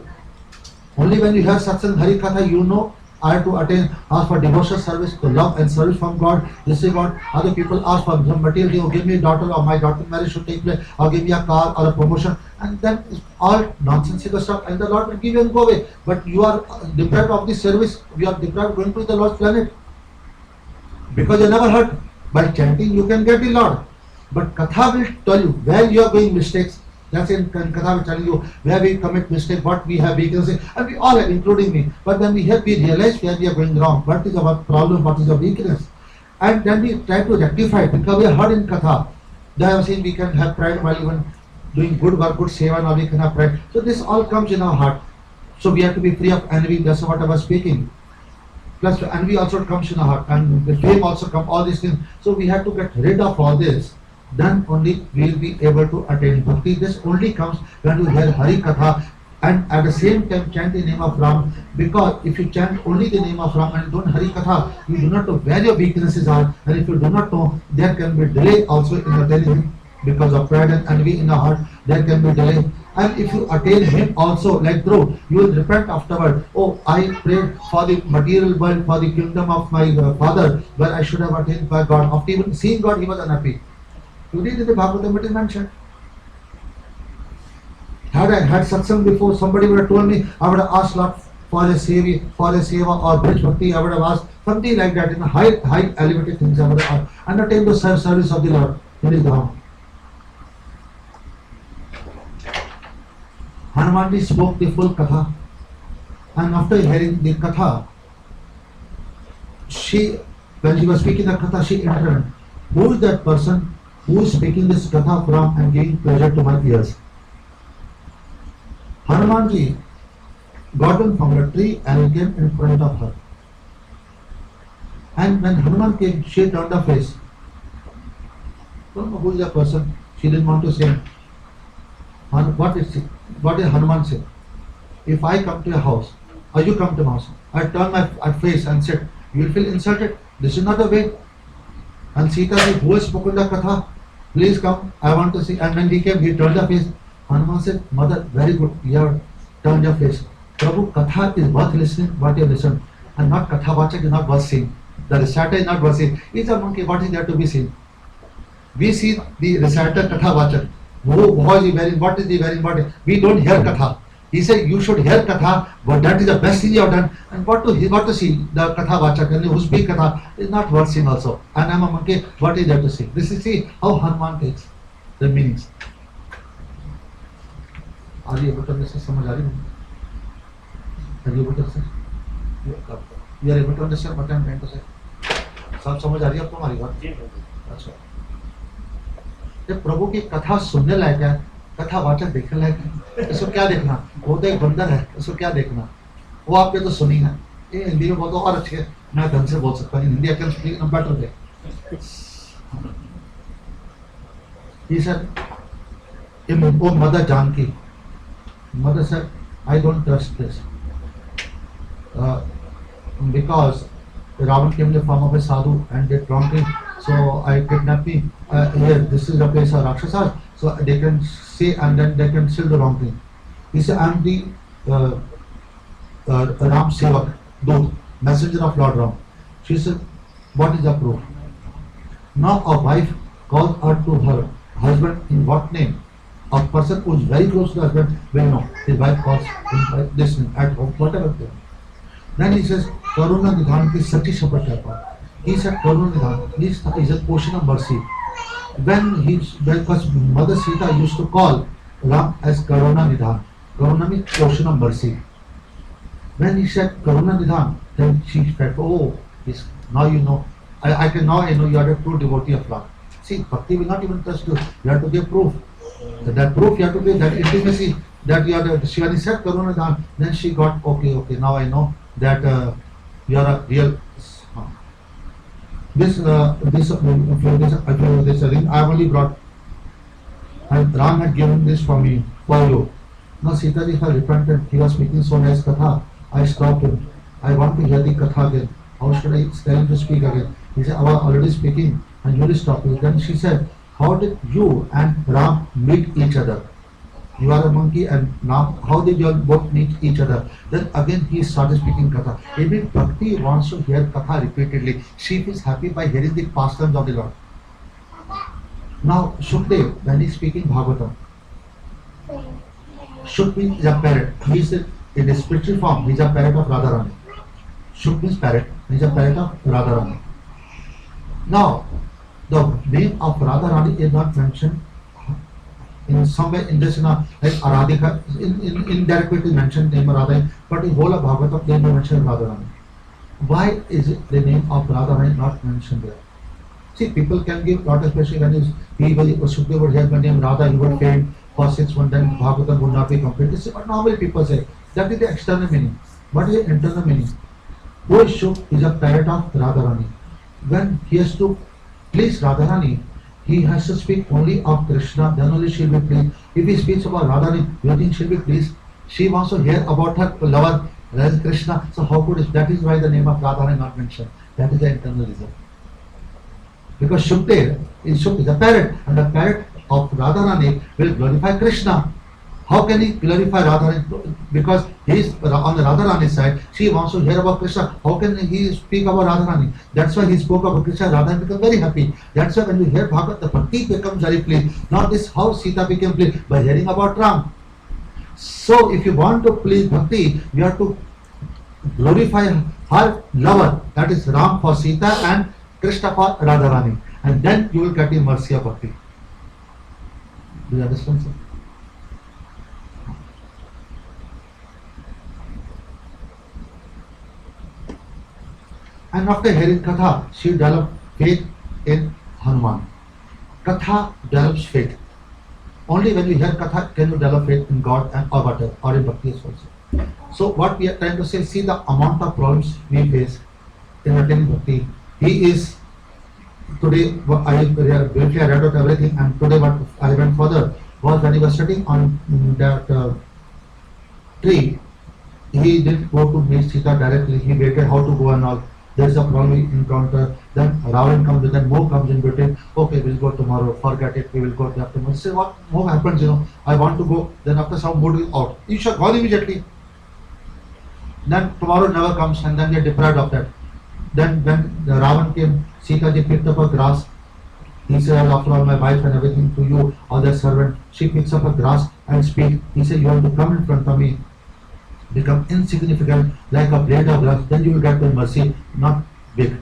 A: Only when you hear satsang Hari Katha, you know I have to ask for devotional service, to love and service from God. This is God. Other people ask for some material, give me a daughter, or my daughter's marriage should take place, or give me a car or a promotion. And then it's all nonsensical stuff, and the Lord will give you and go away. But you are deprived of this service. You are deprived going to the Lord's planet. Because you never heard. By chanting, you can get the Lord. But Katha will tell you where you are going mistakes. That's in Katha will tell you where we commit mistake, what we have weaknesses, and we all have, including me. But then we realize where we are going wrong, what is our problem, what is our weakness. And then we try to rectify it because we are heard in Katha. Then I was saying we can have pride while even doing good work, good seva, now we can have pride. So this all comes in our heart. So we have to be free of envy, that's what I was speaking. Plus envy also comes in our heart, and the fame also comes, all these things. So we have to get rid of all this. Then only we will be able to attain bhakti. This only comes when you hear Hari Katha and at the same time chant the name of Ram. Because if you chant only the name of Ram and don't Hari Katha, you do not know where your weaknesses are. And if you do not know, there can be delay also in attaining Him. Because of pride and envy in the heart, there can be delay. And if you attain Him also, like Dhruv, you will repent afterward. Oh, I prayed for the material world, for the kingdom of my father, where I should have attained by God. After even seeing God, he was unhappy. You read in the Bhagavatam, it is mentioned. Had I had satsang before, somebody would have told me, I would have asked Lord for a seva or bridge bhakti, I would have asked something like that, in high elevated things I would have asked, and attain the service of the Lord in His Dham. Hanumanji spoke the full Katha, and after hearing the Katha, when she was speaking the Katha, she intervened. Who is that person who is speaking this Katha from and giving pleasure to my ears? Hanumanji got down from a tree and came in front of her. And when Hanuman came, she turned her face. Don't know who is that person. She didn't want to say. What is she? what did Hanuman say? If I come to your house, or you come to my house, I turn my face and said, you will feel insulted. This is not the way. And Sita ji, who has spoken the katha, please come, I want to see. And when he came, he turned the face. Hanuman said, Mother, very good, you have turned your face. Prabhu, katha is worth listening, what you listen. And not katha vachak is not worth seeing. The reciter is not worth seeing. He's a monkey, what is there to be seen? We see the reciter katha vachak. How is he wearing, what is he wearing, what is, we don't hear katha. He said, you should hear katha, but that is the best thing you have done. And what to see, the katha vachak, and who speak katha is not worth seeing also. And I'm a monkey, what is there to see? This is see how Hanuman takes the meanings. Are you able to understand? समझ आ रही है? Are you able to understand? You are able to understand what I am trying to say? सब समझ आ रही है आपको हमारी बात? अच्छा। जब प्रभु की कथा सुनने लायक है, कथा वाचक देखने लायक है, इसको क्या देखना? वो तो एक बंदर है, इसको क्या देखना? वो आपने तो सुनी है, ये हिंदी में बहुत और अच्छी है, मैं ढंग से बोल सकता हूँ, Hindi I can speak in a better way. He said, oh mother Janki, mother said, I don't trust this. Because Ravan came in the form of a sadhu and did wrongly, so I kidnapped him. Here, this is the place of Rakshasas, so they can say and then they can still do wrong thing. He said, I am the Ram Sevak, Dut, messenger of Lord Ram. She said, what is the proof? Now a wife calls her to her husband in what name? A person who is very close to the husband will know. His wife calls him by this name at home, whatever they are. Then he says, Karuna Nidhan ki Sati Shapat Karpa. He said, Karuna Nidhan, this is a portion of mercy. Because Mother Sita used to call Ram as Karuna Nidhan. Karuna means portion of mercy. When he said Karuna Nidhan, then she said, oh, now you know. I know you are a true devotee of Ram. See, Bhakti will not even trust you. You have to give proof. That proof you have to give, that intimacy, that you are the Shivani said Karuna Nidhan. Then she got, okay, now I know that you are a real. This ring I have only brought, and Ram had given this for me, for you. Now Sita ji had repented. He was speaking so nice katha. I stopped him. I want to hear the katha again. How should I tell him to speak again? He said, I was already speaking and you will stop me. Then she said, how did you and Ram meet each other? You are a monkey and now how did you all both meet each other? Then again he started speaking katha. Even Bhakti wants to hear katha repeatedly. She feels happy by hearing the pastimes of the Lord. Now Shukdev, when he is speaking Bhagavatam, Shuk means a parrot. He is in a spiritual form, he is a parrot of Radharani. Shuk means parrot, he is a parrot of Radharani. Now, the name of Radharani is not mentioned in some way in this, like Aradhika, indirectly mentioned name of Radharani, but in whole of Bhagavatam they may mention Radharani. Why is it the name of Radharani not mentioned there? See, people can give lot of special when Shukdev would hear the name Radha, he would faint for 6 months, then Bhagavatam would not be complete. This is what normally people say. That is the external meaning. What is the internal meaning? Who is Shuk is a parrot of Radharani. When he has to please Radharani, he has to speak only of Krishna, then only she will be pleased. If he speaks about Radharani, you think she will be pleased? She wants to hear about her lover, Krishna. So how could it? That is why the name of Radharani is not mentioned. That is the internal reason. Because Shukdev is a parrot, and the parrot of Radharani will glorify Krishna. How can he glorify Radharani? Because he is on the Radharani side, she wants to hear about Krishna. How can he speak about Radharani? That's why he spoke about Krishna. Radharani becomes very happy. That's why when you hear Bhagavad, the Bhakti becomes very pleased. Not this how Sita became pleased by hearing about Ram. So if you want to please Bhakti, you have to glorify her lover, that is Ram for Sita and Krishna for Radharani. And then you will get the mercy of Bhakti. Do you understand, sir? And after hearing Katha, she developed faith in Hanuman. Katha develops faith. Only when you hear Katha can you develop faith in God and or whatever, or in Bhakti also. So what we are trying to say, see the amount of problems we face in attaining Bhakti. He is, today I briefly read out everything, and today what I went further. was when he was sitting on that tree. He didn't go to meet Sita directly. He waited how to go and all. There's a problem we encounter. Then Ravan comes with, then Mo comes in between. Okay, we'll go tomorrow. Forget it. We will go the afternoon. Say what Mo happens, I want to go. Then after some mood is out. You should go immediately. Then tomorrow never comes, and then they're deprived of that. Then when the Ravan came, Sita ji picked up a grass. He said, after all, my wife and everything to you, all the servant. She picks up a grass and speaks. He said, you have to come in front of me, become insignificant like a blade of grass, then you will get the mercy, not big.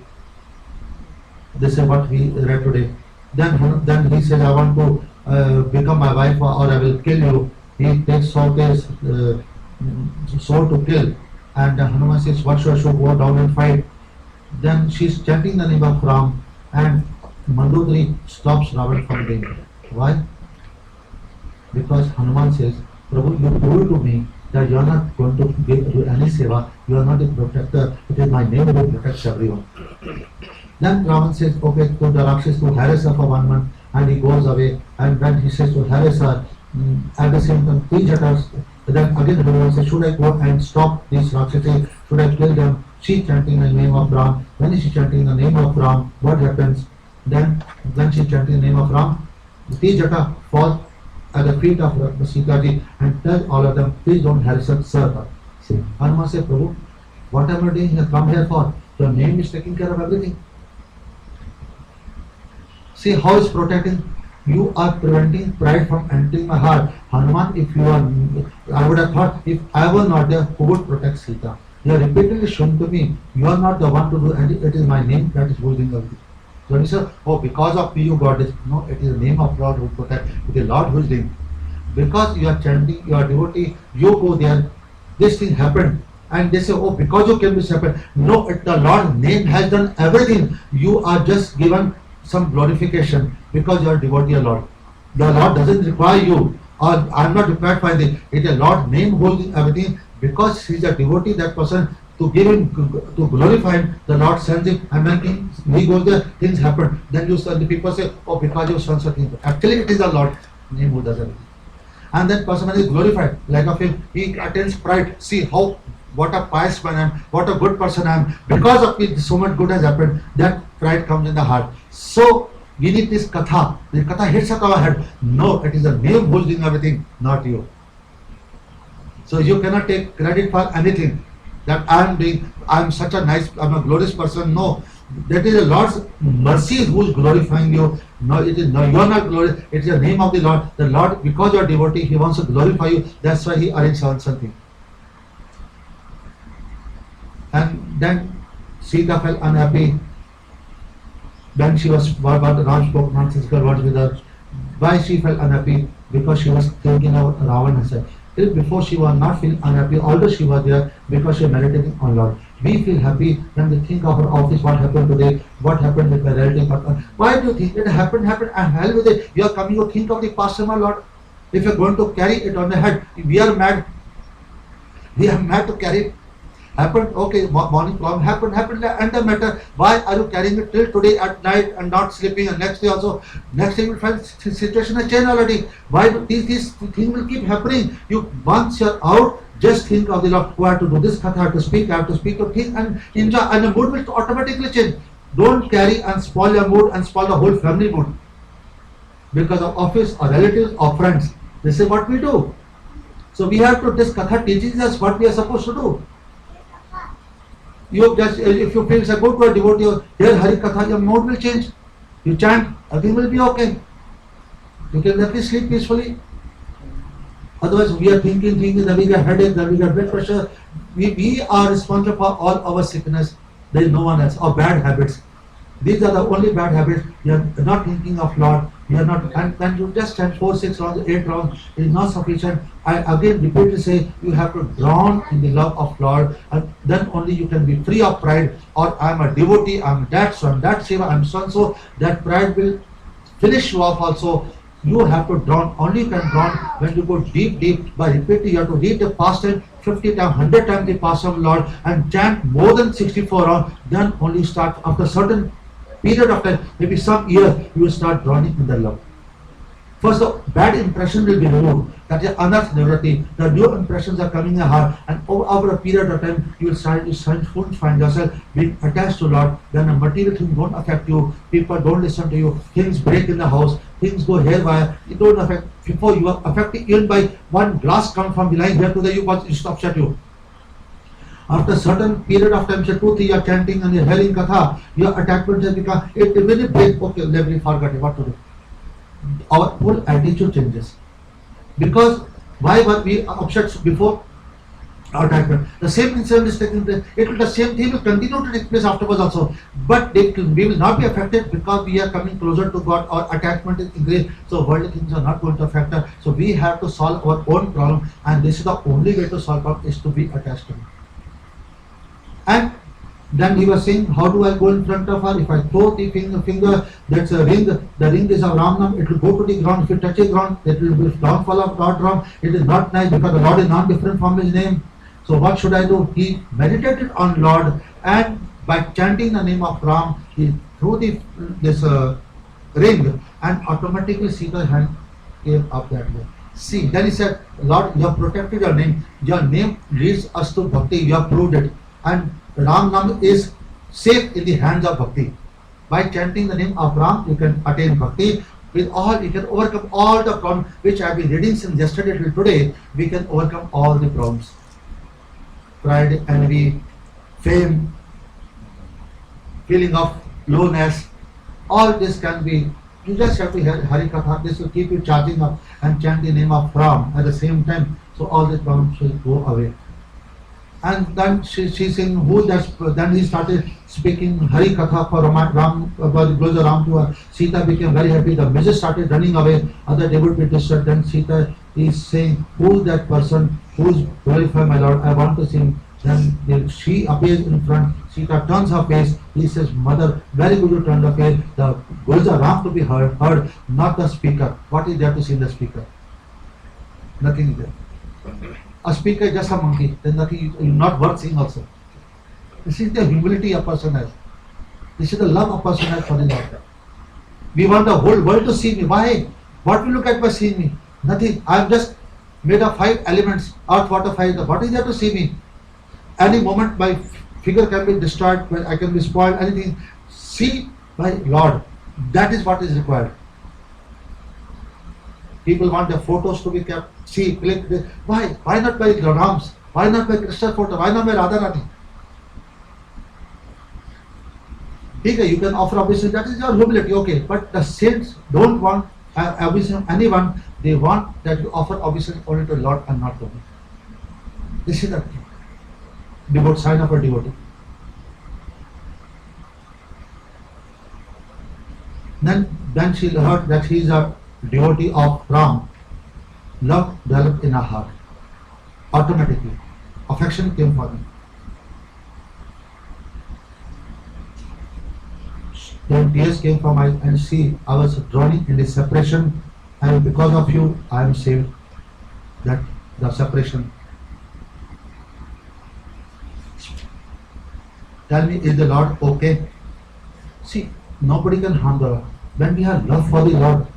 A: This is what we read today. Then he said, I want to become my wife or I will kill you. He takes Saute's sword to kill. And Hanuman says, what should I go down and fight? Then she's chanting the name of Ram and Mandodari stops Ravan from doing it. Why? Because Hanuman says, Prabhu, you told to me that you are not going to do any seva, you are not a protector, it is my name who protects everyone. Then Ravan says, okay, to the Rakshas to harass her for 1 month, and he goes away, and then he says to harass her, at the same time, 3 jatas, then again Hanuman says, should I go and stop these Rakshas, should I kill them? She chanting the name of Ram. When she chanting the name of Ram, what happens? Then she chanting the name of Ram, the 3 jata fall at the feet of Sita ji and tell all of them, please don't harass her, serve her. See, Hanuman said, Prabhu, what am I doing here? Come here for? Your name is taking care of everything. See how it's protecting. You are preventing pride from entering my heart. Hanuman, if you are, I would have thought, if I were not there, who would protect Sita? You are repeatedly shown to me, you are not the one to do, and it is my name that is holding everything. So he said, oh, because of me you got this. No, it is the name of Lord who protects. It is Lord who is doing. Because you are chanting, you are devotee, you go there, this thing happened. And they say, oh, because you came, this happened. No, the Lord's name has done everything. You are just given some glorification because you are devotee of Lord. The Lord doesn't require you, or I am not required by this. It is Lord's name holding everything. Because he is a devotee, that person, to give him, to glorify him, the Lord sends him, and when he goes there, things happen. Then the people say, oh, because you son such things. Actually, it is the Lord name who does everything. And then person is glorified, like of him, he attains pride. See how, what a pious man I am, what a good person I am. Because of me, so much good has happened, that pride comes in the heart. So, we need this katha. The katha hits at our head. No, it is the name holding everything, not you. So you cannot take credit for anything that I am doing. I am such a nice, I am a glorious person. No, that is the Lord's mercy who is glorifying you. No, it is no, you are not glorious. It is the name of the Lord. The Lord, because you are devotee, He wants to glorify you. That's why He arranged something. And then Sita felt unhappy. Then she was what Ram spoke nonsensical words with her. Why she felt unhappy? Because she was thinking of Ravan herself. Till before she was not feeling unhappy, although she was there because she was meditating on Lord. We feel happy when we think of our office, what happened today, what happened with my relative. Why do you think it happened, and hell with it? You are coming to think of the past, my Lord. If you are going to carry it on the head, we are mad. We are mad to carry it. Happened, okay, morning problem happened, and the matter, why are you carrying it till today at night and not sleeping, and next day also, next day you will find situation has changed already. Why do these things will keep happening? You, once you're out, just think of the Lord, who have to do this katha, I have to speak, to think and enjoy, and the mood will automatically change. Don't carry and spoil your mood and spoil the whole family mood because of office or relatives or friends. This is what we do. So we have to, this katha teaches us what we are supposed to do. You just, if you feel so good to a devotee, here Hari Katha, your mood will change. You chant, everything will be okay. You can at least sleep peacefully. Otherwise, we are thinking, then we get headache, then we get blood pressure. We are responsible for all our sickness. There is no one else. Or bad habits. These are the only bad habits. You are not thinking of Lord. You are not, and you just stand 4, 6 rounds, 8 rounds. It is not sufficient. I again repeatedly say, you have to drown in the love of Lord, and then only you can be free of pride. Or I am a devotee, I am that, so I am that seva, I am so and so. That pride will finish you off also. You have to drown. Only you can drown when you go deep by repeating. You have to read the pastime 50 times, 100 times the pastime of Lord and chant more than 64 rounds. Then only start, after certain period of time, maybe some years, you will start drowning in the love. First, the bad impression will be removed. That is unearthed neuroti. The new impressions are coming in your heart, and over a period of time, you will find yourself being attached to Lord. Then a material thing won't affect you. People don't listen to you. Things break in the house. Things go haywire. It don't affect. Before you are affected even by one glass come from behind here to the you, but it upset you. After a certain period of time, say 2-3 years chanting and you're hearing katha, your attachment has become, it will break, okay, let me forget what to do. Our whole attitude changes. Because why were we upset before our attachment? The same incident is taking place, the same thing will continue to take place afterwards also. But we will not be affected because we are coming closer to God, our attachment is increased, so worldly things are not going to affect us. So we have to solve our own problem, and this is the only way to solve problem, is to be attached to Him. And then he was saying, how do I go in front of her? If I throw the finger, that's a ring, the ring is a Ram Nam, it will go to the ground. If you touch the ground, it will be downfall of Lord Ram. It is not nice because the Lord is not different from his name. So what should I do? He meditated on Lord, and by chanting the name of Ram, he threw this ring, and automatically Sita's hand came up that way. See, then he said, Lord, you have protected your name. Your name leads us to bhakti. You have proved it. And Ram Nam is safe in the hands of bhakti. By chanting the name of Ram, you can attain bhakti. With all, you can overcome all the problems which I have been reading since yesterday till today. We can overcome all the problems. Pride, envy, fame, feeling of lowness, all this can be. You just have to hear Hari Katha. This will keep you charging up and chant the name of Ram at the same time. So all the problems will go away. And then she's saying, who that's, then he started speaking Hari Katha for Ram, about Glory Ram to her. Sita became very happy. The message started running away. Other they would be disturbed. Then Sita is saying, who is that person? Who is glorified my Lord? I want to see him. Then she appears in front. Sita turns her face. He says, Mother, very good you turned her face. The words are Ram to be heard, not the speaker. What is there to see in the speaker? Nothing is there. A speaker is just a monkey. Then nothing, you're not worth seeing also. This is the humility a person has. This is the love a person has for the Lord. We want the whole world to see me. Why? What will you look at by seeing me? Nothing. I have just made of 5 elements, earth, water, fire. What is there to see me? Any moment my figure can be destroyed, I can be spoiled, anything. See my Lord. That is what is required. People want their photos to be kept. See, click this. Why? Why not by Ram's? Why not by Krishna's photo? Why not by Radharani? Okay, you can offer obeisance. That is your humility. Okay, but the saints don't want obeisance anyone. They want that you offer obeisance only to Lord and not to me. This is the devote sign of a devotee. Then she heard that he is a devotee of Ram. Love developed in her heart. Automatically. Affection came for him. Then tears came from my eyes, and see, I was drowning in this separation, and because of you, I am saved. That the separation. Tell me, is the Lord okay? See, nobody can harm the Lord. When we have love for the Lord,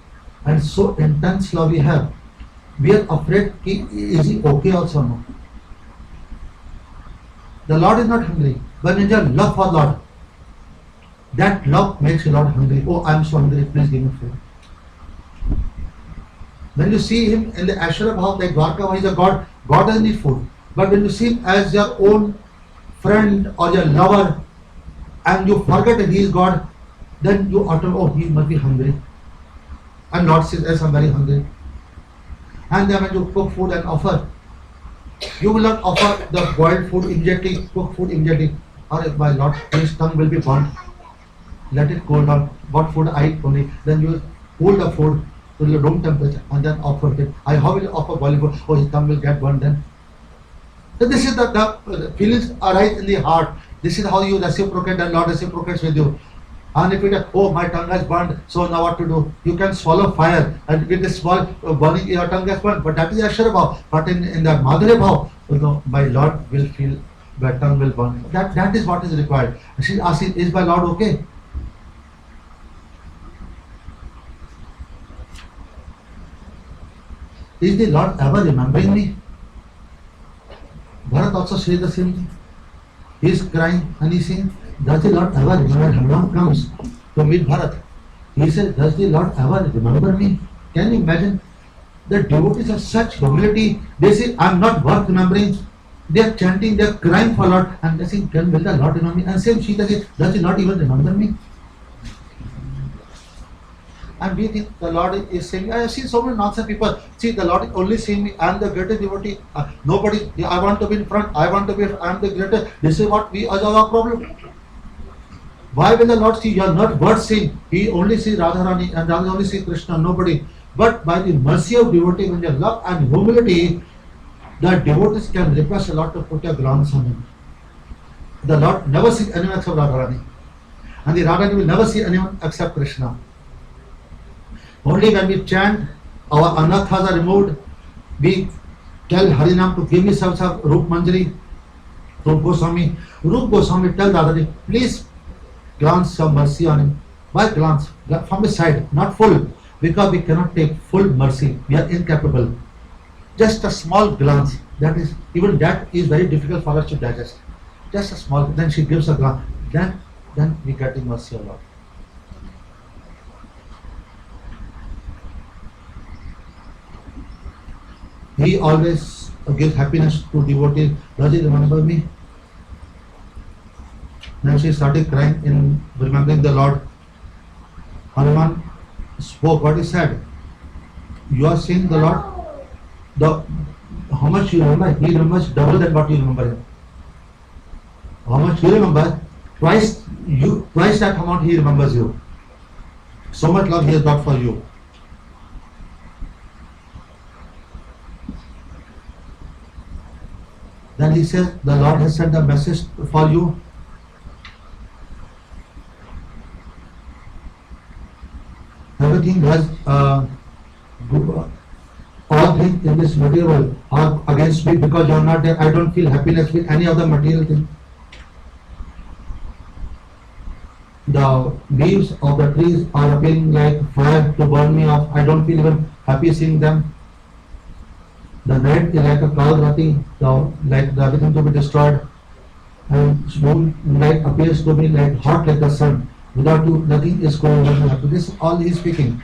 A: and so intense love we have, we are afraid, is he okay also? No. The Lord is not hungry. But when you have love for Lord, that love makes the Lord hungry. Oh, I am so hungry, please give me food. When you see him in the Ashura Bhav, like Dwarka, he is a God, God doesn't need food. But when you see him as your own friend or your lover, and you forget that he is God, then you utter, oh, he must be hungry. And Lord says, yes, I'm very hungry. And then when you cook food and offer, you will not offer the boiled food immediately, cook food immediately. Or if my Lord, his tongue will be burnt. Let it cool down. What food I eat only. Then you cool the food to the room temperature and then offer it. How will you offer boiled food? Oh, his tongue will get burnt then. So this is the feelings arise in the heart. This is how you reciprocate and Lord reciprocates with you. And if it is, oh, my tongue has burned, so now what to do? You can swallow fire, and with this small burning, your tongue has burned. But that is Ashura Bhav. But in the Madhurya Bhav, you know, my Lord will feel, my tongue will burn. That is what is required. She is asking, is my Lord okay? Is the Lord ever remembering me? Bharat also says the same thing. He is crying and he is saying, does the Lord ever remember? Hanuman comes to meet Bharat. He says, does the Lord ever remember me? Can you imagine? The devotees have such humility. They say, I am not worth remembering. They are chanting, they are crying for Lord, and they say, will the Lord remember me? And same Sita says, does he not even remember me? And we think the Lord is saying, I have seen so many nonsense people. See, the Lord is only seeing me. I am the greatest devotee. Nobody, I want to be in front. I want to be, I am the greatest. This is what we are our problem. Why will the Lord see? You are not worth seeing. He only sees Radharani and Radha only sees Krishna, nobody. But by the mercy of devotee, when they have love and humility, the devotees can request a lot to put a glance on him. The Lord never sees anyone except Radharani. And the Radharani will never see anyone except Krishna. Only when we chant, our anathas are removed, we tell Harinam to give me some Rup Manjari, Rup Goswami. Rup Goswami tell Radharani, please glance some mercy on him. Why glance? From the side, not full. Because we cannot take full mercy. We are incapable. Just a small glance. That is, even that is very difficult for us to digest. Just a small, then she gives a glance. Then we get the mercy of Lord. He always gives happiness to devotees. Does he remember me? Then she started crying in remembering the Lord. Hanuman spoke what he said. You are seeing the Lord. How much you remember? He remembers double than what you remember him. How much you remember? Twice that amount he remembers you. So much love he has got for you. Then he says, the Lord has sent a message for you. Everything has all things in this material are against me because you are not there. I don't feel happiness with any other material thing. The leaves of the trees are appearing like fire to burn me off. I don't feel even happy seeing them. The night is like a Kalrati, like everything to be destroyed. And moonlight appears to be like hot like the sun. Without you, nothing is going on. This is all he is speaking.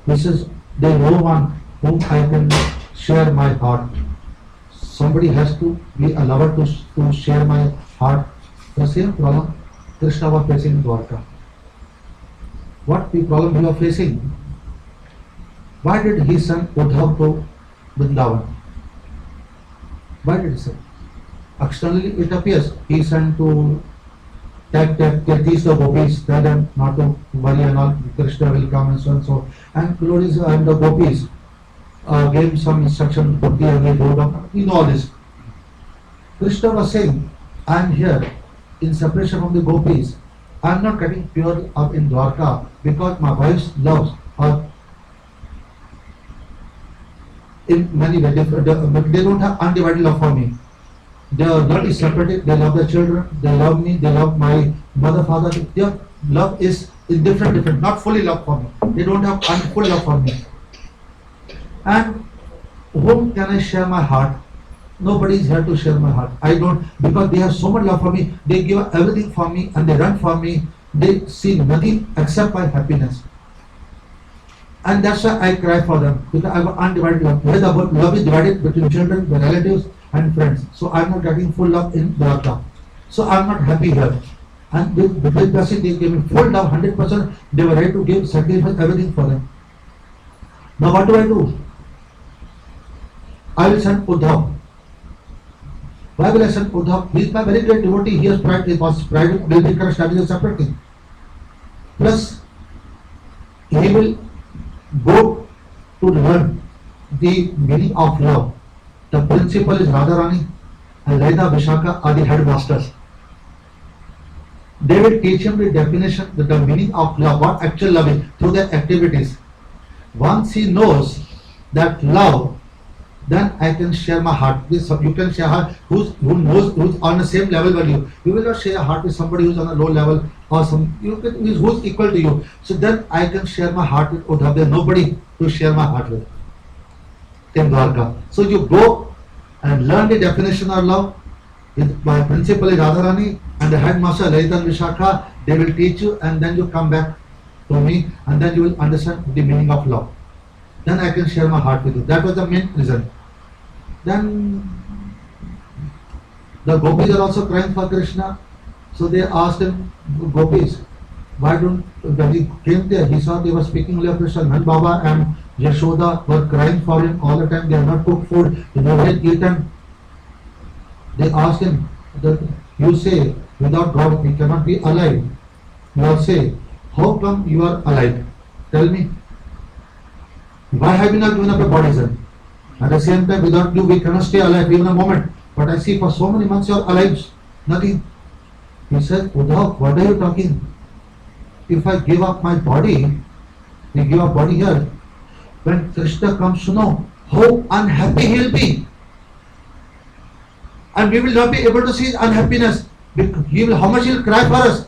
A: He says, there is no one whom I can share my heart. Somebody has to be a lover to share my heart. The same problem Krishna was facing in Dwarka. What the problem he was facing? Why did he send Uddhav to Vrindavan? Why did he send? Externally it appears he sent to teach the gopis, tell them not to worry and all, Krishna will come and so and so. And Glories and the gopis gave some instruction, Bhakti and they told them, you know all this. Krishna was saying, I am here in separation from the gopis. I am not getting pure up in Dwarka because my wife's loves are in many ways, they don't have undivided love for me. Their love is separated, they love their children, they love me, they love my mother, father. Their love is different, not fully love for me. They don't have full love for me. And whom can I share my heart? Nobody is here to share my heart. I don't, because they have so much love for me, they give everything for me and they run for me. They see nothing except my happiness. And that's why I cry for them, because I have undivided love. Where the love is divided between children, the relatives, and friends. So I'm not getting full love in Dwarka. So I'm not happy here. And with blessing, they gave me full love, 100%. They were ready to give, sacrifice everything for them. Now what do? I will send Uddhav. Why will I send Uddhav? He is my very great devotee. He has pride. He was private. Will be studies a separate thing. Plus, he will go to learn the meaning of love. The principal is Radharani and Radha Vishaka are the headmasters. They will teach him the definition, the meaning of love, what actual love is, through their activities. Once he knows that love then I can share my heart with some. You can share heart who's on the same level with you. You will not share a heart with somebody who's on a low level or some who's equal to you. So then I can share my heart with Uddhav. There's nobody to share my heart with in Dwarka. So you go and learn the definition of love. My principal is Radharani and the headmaster Lalita and Vishakha. They will teach you, and then you come back to me, and then you will understand the meaning of love. Then I can share my heart with you. That was the main reason. Then the gopis are also crying for Krishna. So they asked him, gopis, why don't, when he came there, he saw they were speaking only of Krishna. Nand Baba and Yashoda were crying for him all the time. They have not cooked food, they never had eaten. They asked him, that you say, without God we cannot be alive. You say, how come you are alive? Tell me. Why have you not given up your body, sir? At the same time, without you, we cannot stay alive even a moment. But I see for so many months you are alive. Nothing. He said, Uddhav, what are you talking? If I give up my body, we give up body here. When Krishna comes to know, how unhappy he will be. And we will not be able to see his unhappiness. He will, how much he will cry for us.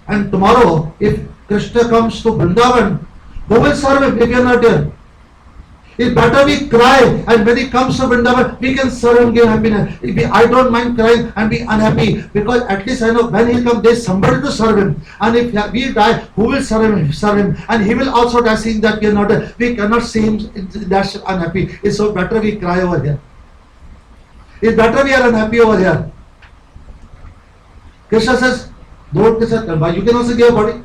A: And tomorrow, if Krishna comes to Vrindavan, who will serve him if we are not there? It's better we cry, and when he comes to Vrindavan, we can serve him, give happiness. I don't mind crying and be unhappy, because at least I know when he comes, there is somebody to serve him. And if we die, who will serve him? Serve him. And he will also die, seeing that we are not there. We cannot see him that's unhappy. It's so better we cry over here. It's better we are unhappy over here. Krishna says, don't Krishna, you can also give a body.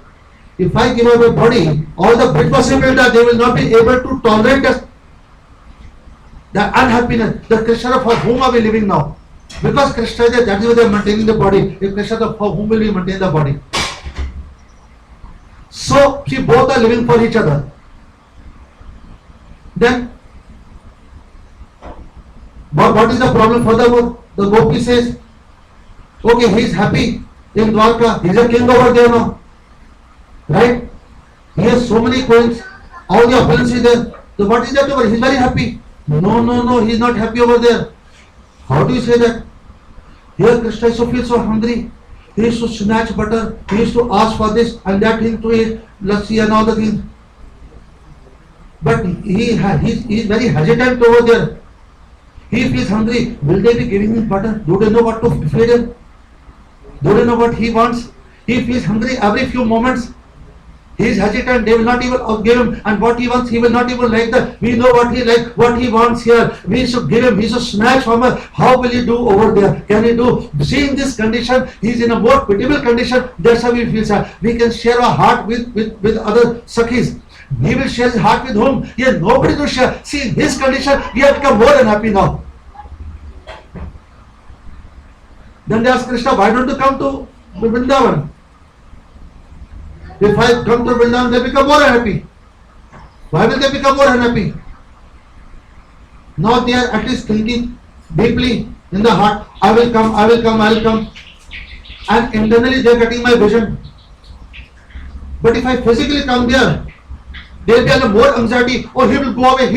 A: If I give away a body, all the big possibility that they will not be able to tolerate the unhappiness. The Krishna for whom are we living now? Because Krishna is there, that is why they are maintaining the body. If Krishna for whom will we maintain the body? So, see, both are living for each other. Then, what is the problem? Furthermore, the gopi says, okay, he is happy in Dwarka, he is a king over there now. Right? He has so many coins, all the opulence is there. So what is that over? He is very happy. No, he is not happy over there. How do you say that? Here Krishna feels so hungry. He used to snatch butter, he used to ask for this and that thing to eat, lassi and all the things. But he is very hesitant over there. He feels hungry. Will they be giving him butter? Do they know what to feed him? Do they know what he wants? He feels hungry every few moments. He is hesitant. They will not even give him, and what he wants, he will not even like that. We know what he likes, what he wants here. We should give him. He should snatch from us. How will he do over there? Can he do? Seeing this condition, he is in a more pitiable condition. That's how we feel sad. We can share our heart with other Sakhis. He will share his heart with whom? He has nobody to share. See, in his condition, we have become more unhappy now. Then they ask Krishna, why don't you come to Vrindavan? If I come to Vrindavan, they become more unhappy. Why will they become more unhappy? Now they are at least thinking deeply in the heart, I will come. And internally they are getting my vision. But if I physically come there, they will be under more anxiety. Oh, he will go away.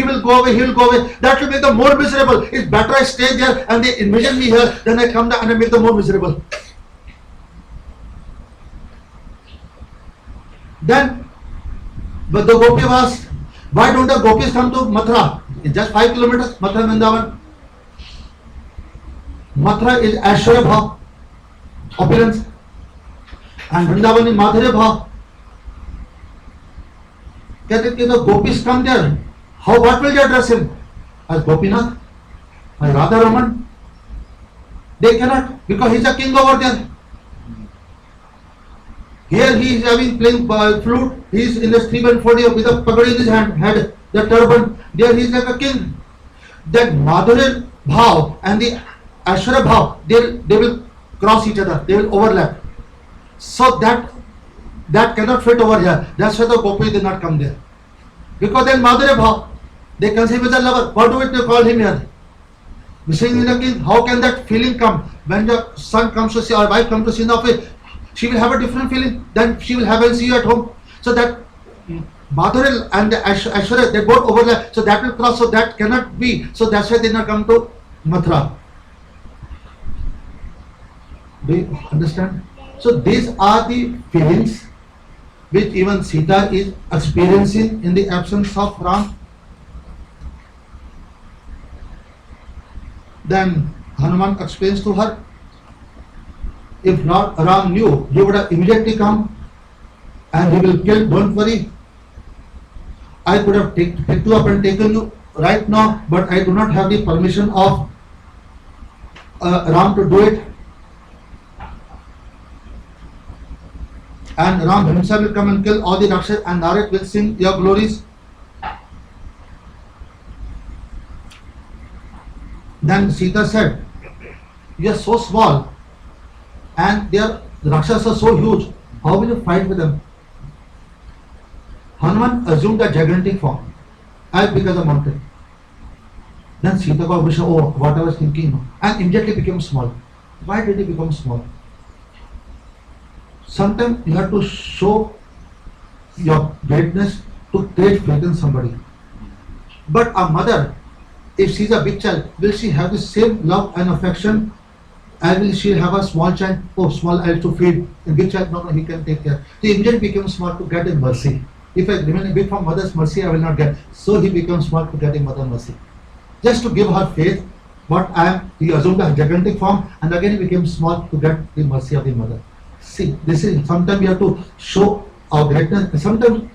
A: That will make them more miserable. It's better I stay there and they envision me here than I come there and I make them more miserable. Then, but the gopi asked, why don't the gopis come to Mathura? It's just 5 kilometers, Mathura Vrindavan. Mathura is Aishwarya Bhav, opulence, and Vrindavan is Madhurya Bhav. If the gopis come there, what will they address him? As Gopinath? As Radha Raman? They cannot, because he is a king over there. Here he is playing flute, he is in the street and with a pagadi in his head, the turban. There he is like a king. That Madhurya Bhav and the Aishwarya Bhav, they will cross each other, they will overlap. So that cannot fit over here. That's why the gopis did not come there. Because then Madhurya Bhav, they can say with a lover, what do we call him here? Missing in the king, how can that feeling come? When the son comes to see, or wife comes to see in the office, she will have a different feeling than she will have and see you at home. So that Baduril and Ashwarya, they both overlap, so that will cross, so that cannot be. So that's why they not come to Mathura. Do you understand? So these are the feelings which even Sita is experiencing in the absence of Ram. Then Hanuman explains to her, if not Ram knew, he would have immediately come and he will kill, don't worry. I could have picked you up and taken you right now, but I do not have the permission of Ram to do it. And Ram himself will come and kill all the Rakshas, and Narad will sing your glories. Then Sita said, you are so small and the Rakshas are so huge, how will you fight with them? Hanuman assumed a gigantic form, as big as a mountain. Then Sita got wish, oh, what I was thinking, and immediately became small. Why did he become small? Sometimes you have to show your greatness to create faith in somebody. But a mother, if she is a big child, will she have the same love and affection as will she have a small child? Oh, small child to feed. A big child, no, he can take care. He immediately became small to get in mercy. If I remain big from mother's mercy, I will not get. So he becomes small to get in mother's mercy. Just to give her faith, he assumed a gigantic form, and again he became small to get the mercy of the mother. See, this is sometimes we have to show our greatness. Sometimes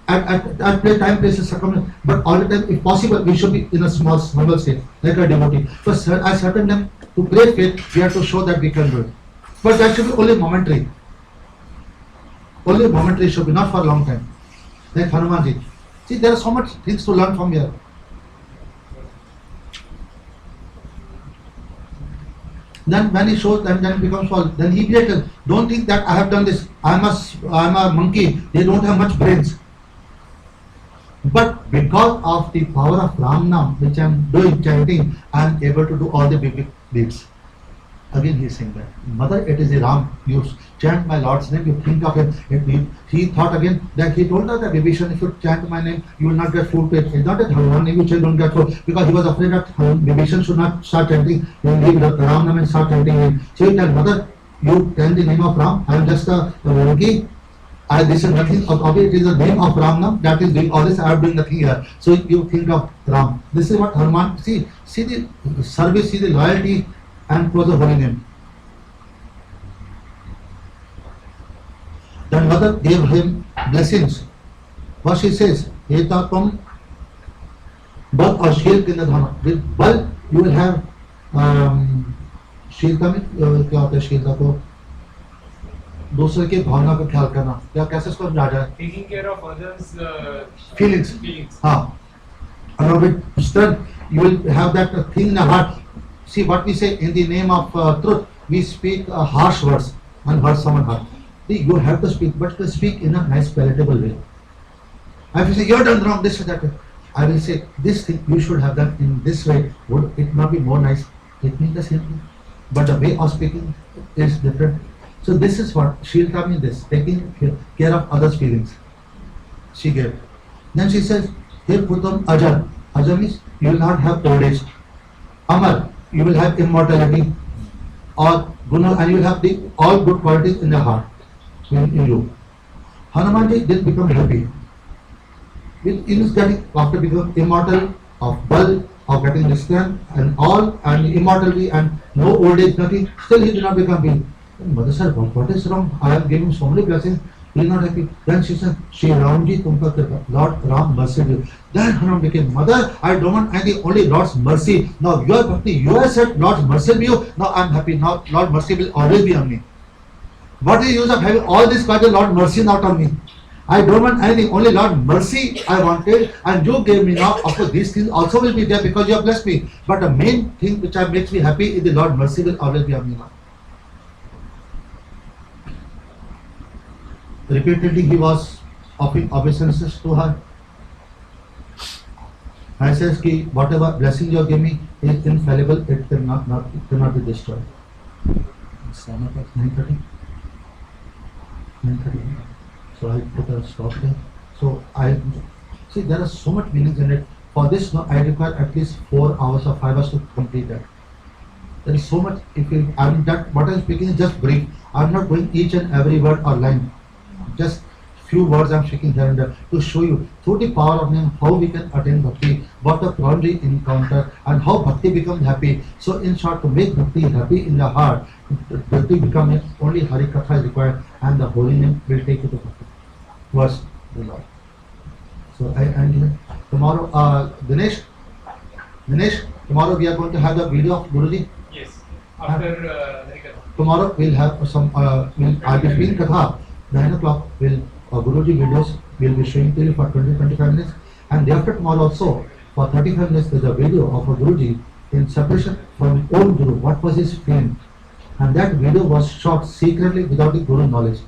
A: at play time, place, is circumstance, but all the time, if possible, we should be in a small, humble state, like a devotee. So at certain time, to play faith, we have to show that we can do it. But that should be only momentary. Only momentary should be, not for a long time. Like Hanumanji. See, there are so much things to learn from here. Then when he shows, then it becomes false. Then he created. Don't think that I have done this. I'm a monkey. They don't have much brains. But because of the power of Ram Nam, which I am doing, chanting, I am able to do all the big deeds. Again he is saying that, Mother, it is the Ram. You chant my Lord's name, you think of him. He thought again that he told her that Vibhishan, if you chant my name, you will not get food to it. It's not that Hanuman name, you don't get food, because he was afraid that Vibhishan should not start chanting, leave Ram Nam and start chanting him. So he told, Mother, you chant the name of Ram, I am just a monkey. This is nothing, obviously it is the name of Ram Nam, that is doing all this, I am doing nothing here. So you think of Ram. This is what Hanuman, see the service, see the loyalty and for the holy name. Then mother gave him blessings. What she says, Eta Tam Bal or Shil Kindadhana. With Bal you will have शीलता में क्या होता है शीलता को दूसरे की भावना का ख्याल करना या कैसे इसको समझा जाए
B: taking care of others
A: feelings
B: feelings
A: हाँ along with strength you will have that thing in the heart. See what we say in the name of truth, we speak harsh words and hurt someone heart. See, you have to speak, but to speak in a nice palatable way. I will say you're done wrong this or that way. I will say this thing you should have done in this way. Would it not be more nice? It means the same thing, but the way of speaking is different. So this is what she'll tell me this, taking care of others' feelings. She gave. Then she says, "Hey Putam Ajar. Ajar means you will not have old age. Amar, you will have immortality, or Guna, and you will have all good qualities in your heart, in you." Hanumanji didn't become happy. He is getting, after becoming immortal, of Bal, of getting the strength and all, and immortality and no old age, nothing, still he did not become happy. Mother said, what is wrong? I have given him so many blessings, he is not happy. Then she said, Shri Ramji Tumka Kripa, Lord Ram mercy you. Then Hanuman became, Mother, I don't want any only Lord's mercy. Now you are bhakti, you have said Lord's mercy be you, now I am happy, now Lord mercy will always be on me. What is the use of having all this kind of Lord mercy not on me? I don't want anything, only Lord mercy I wanted, and you gave me now. Of course, these things also will be there because you have blessed me. But the main thing which makes me happy is the Lord mercy will always be on me now. Repeatedly he was offering obeisances to her. I says ki whatever blessing you give me is infallible, it cannot be destroyed. 9:30. So I put a stop there. So I see there are so much meanings in it. For this, no, I require at least 4 hours or 5 hours to complete that. There is so much. If you, I mean that what I'm speaking is just brief. I'm not going each and every word or line. Just few words I'm speaking here and there to show you through the power of name how we can attain bhakti, what the problem we encounter, and how bhakti becomes happy. So in short, to make bhakti happy in the heart, bhakti become only Hari Katha is required, and the holy name will take you to bhakti. Verse the Lord. So I end here. Tomorrow, Dinesh, tomorrow we are going to have the video of Guruji.
C: Yes. After Harikatha.
A: Tomorrow we'll have some. I'll be doing Katha. 9 o'clock will Guruji videos will be showing to you for 20-25 minutes, and day after tomorrow also for 35 minutes there's a video of a Guruji in separation from the old Guru. What was his feeling? And that video was shot secretly without the Guru knowledge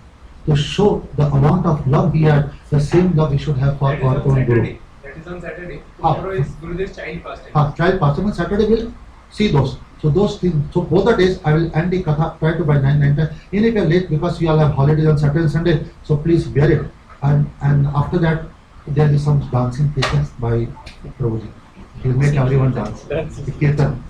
A: to show the amount of love he had, the same love he should have for
C: That is
A: our
C: on
A: own Guru.
C: Saturday. That is on Saturday. Tomorrow is Gurudev's child fasting.
A: Child pastor, Saturday will see those. So those things. So both the days I will end the katha prior to by 9:10. Even if you are late because you all have holidays on Saturday and Sunday, so please bear it. And after that there is some dancing taken by Prabhuji. He will make everyone dance. The kirtan.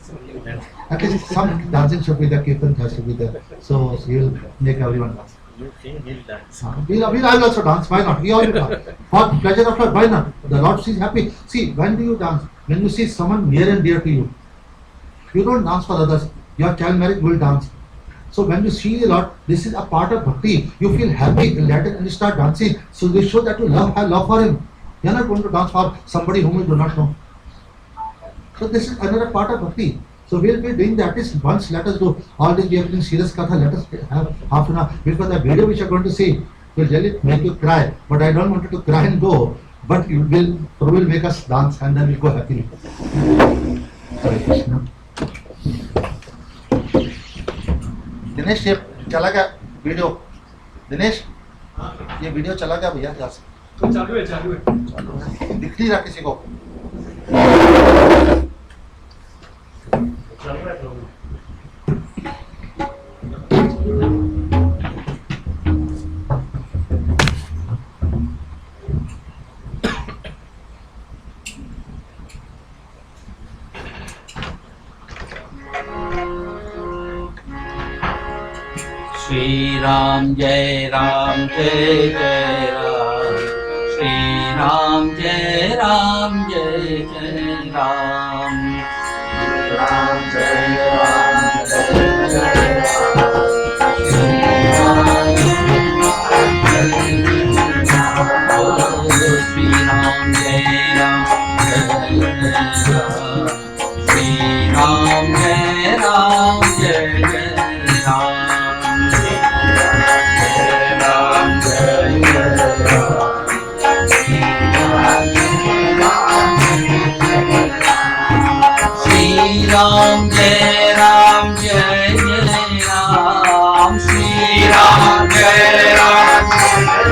A: At least some dancing should be there. Kirtan has to be there. So he will make everyone dance.
D: You think he'll dance?
A: I will also dance. Why not? We all will dance. For pleasure of Lord, why not? The Lord is happy. See, when do you dance? When you see someone near and dear to you. You don't dance for others. Your child marriage will dance. So when you see the Lord, this is a part of bhakti. You feel happy, elated, and you start dancing. So they show that you have love for Him. You are not going to dance for somebody whom you do not know. So this is another part of bhakti. So we'll be doing that at least once. Let us do all this. We have been serious katha. Let us have half an hour because the video which you are going to see will really make you cry. But I don't want you to cry and go. But you will make us dance and then we go happily. Hare Krishna. Dinesh ये चला गया video. Dinesh ये video चला गया भैया यहाँ से.
C: तो चालू है.
A: दिख नहीं रहा किसी को.
D: Shri Ram Jai Ram Jai Jai Ram. Shri Ram Jai Ram Jai Jai Ram. Ram Jai Ram Jai Jai Ram. Shri Ram Shri Ram Jai Ram Jai Jai Ram. Shri Ram Jai Ram Jai Jai Ram. Ram Jai Ram Jai Jai Ram. Shri Ram Jai Ram Jai Ram. Shri Ram Jai Ram Jai Ram.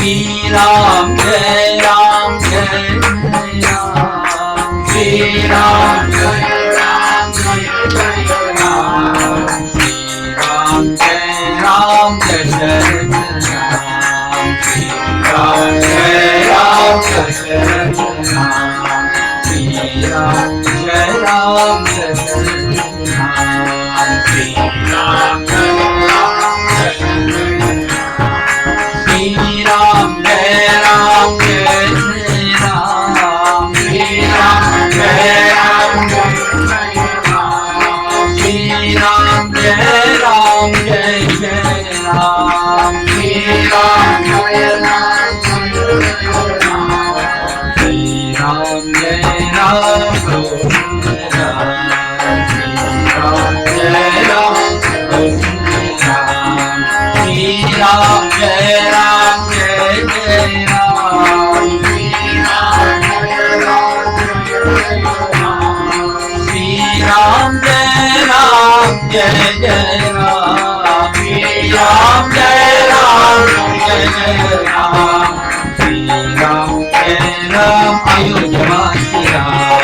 D: Shri Ram Jai Ram Jai Ram. Shri Ram Jai Ram Jai Ram. Shri Ram Jai Ram Jai Ram. Shri Ram Jai Ram Jai Ram. Shri Ram Jai Ram Jai Ram. Shri Ram Jai Ram Jai Ram. Shri Ram Jai Ram Jai Ram. Shri Ram Jai Ram Jai Ram. Shri Ram Jai Jai Jai Ram. Shri Ram Jai Ram Jai Ram. Shri Ram Jai Ram Ayodhya Shri Ram.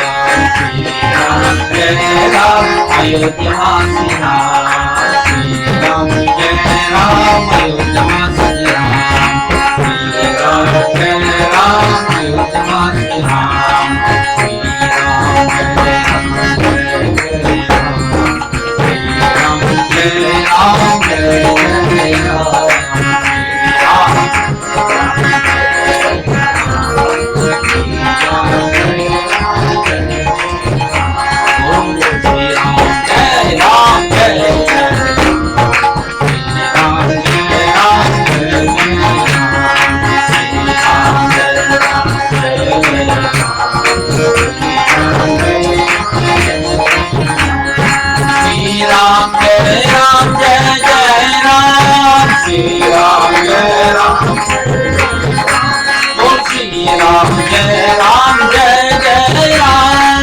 D: Shri Ram Jai Ram Ayodhya Shri Ram. Shri Ram Jai Ram Ayodhya Shri Ram. Shri Ram जय राम जय जय राम श्री राम जय राम श्री राम जय राम जय जय राम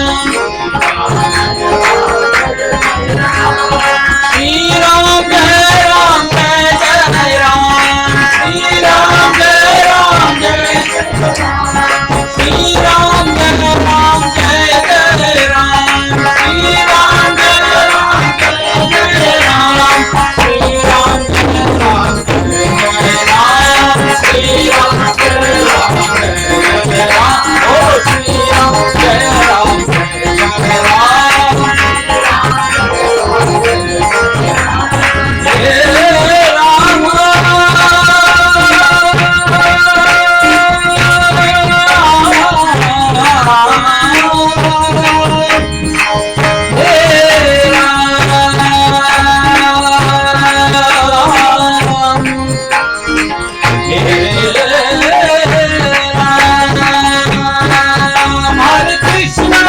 D: श्री राम जय राम जय जय राम श्री राम जय राम जय श्री राम जय राम जय जय राम श्री राम जय राम जय जय राम श्री राम जय राम जय राम श्री राम जय राम जय राम ओ श्री राम जय राम जय Ram Hare Krishna,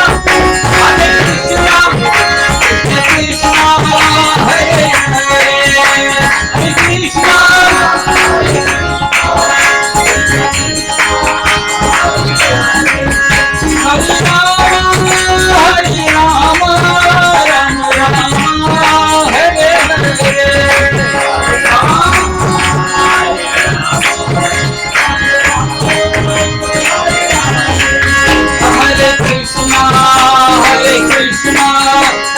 D: Hare Krishna, Krishna Krishna, Hare Hare, Hare Krishna, Hare Rama, Rama Rama, Hare Hare. Hare Krishna, Hare Krishna,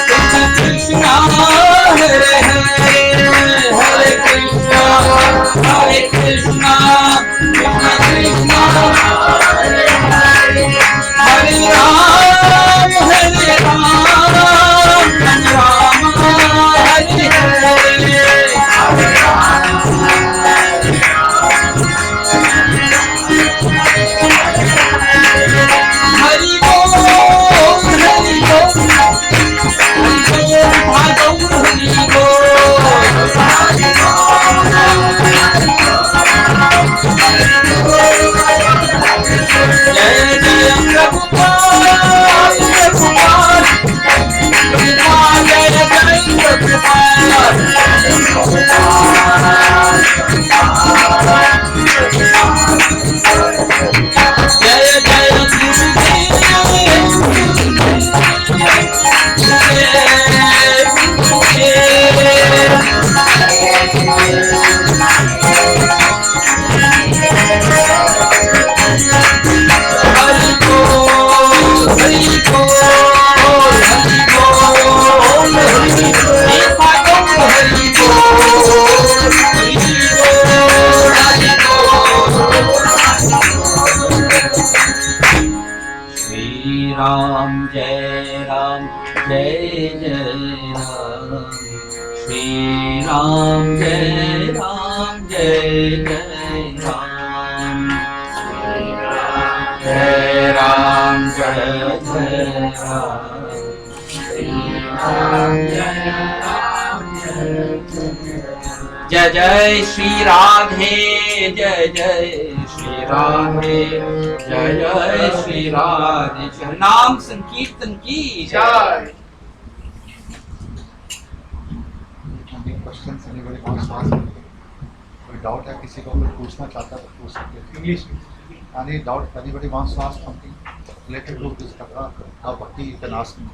D: Krishna Krishna, Hare Hare, Hare Krishna, Hare Krishna, Krishna Krishna, Hare Ram, Hare Ram, Ram Hare Hari Bol, Hari Bol, Hari Bol, Hari Jai Jai Prabhupada, Prabhupada, Jai Jai Prabhupada, Jai Jai Shri Ram Jai Ram Jai Jai Ram Shri Ram Jai Ram Jai Jai Ram Jai Ram Jai Jai Ram Shri Ram Jai Ram Jai Jai Shri Radhe Jai Jai Shri Radhe Jai Jai Shri Radhe नाम संकीर्तन की जय.
B: Any questions anybody wants to ask? कोई doubt है किसी को कोई पूछना चाहता है तो पूछ सकते हैं.
C: English.
B: Any doubt? Anybody wants to ask something related to this Katha or Bhakti? You can ask me.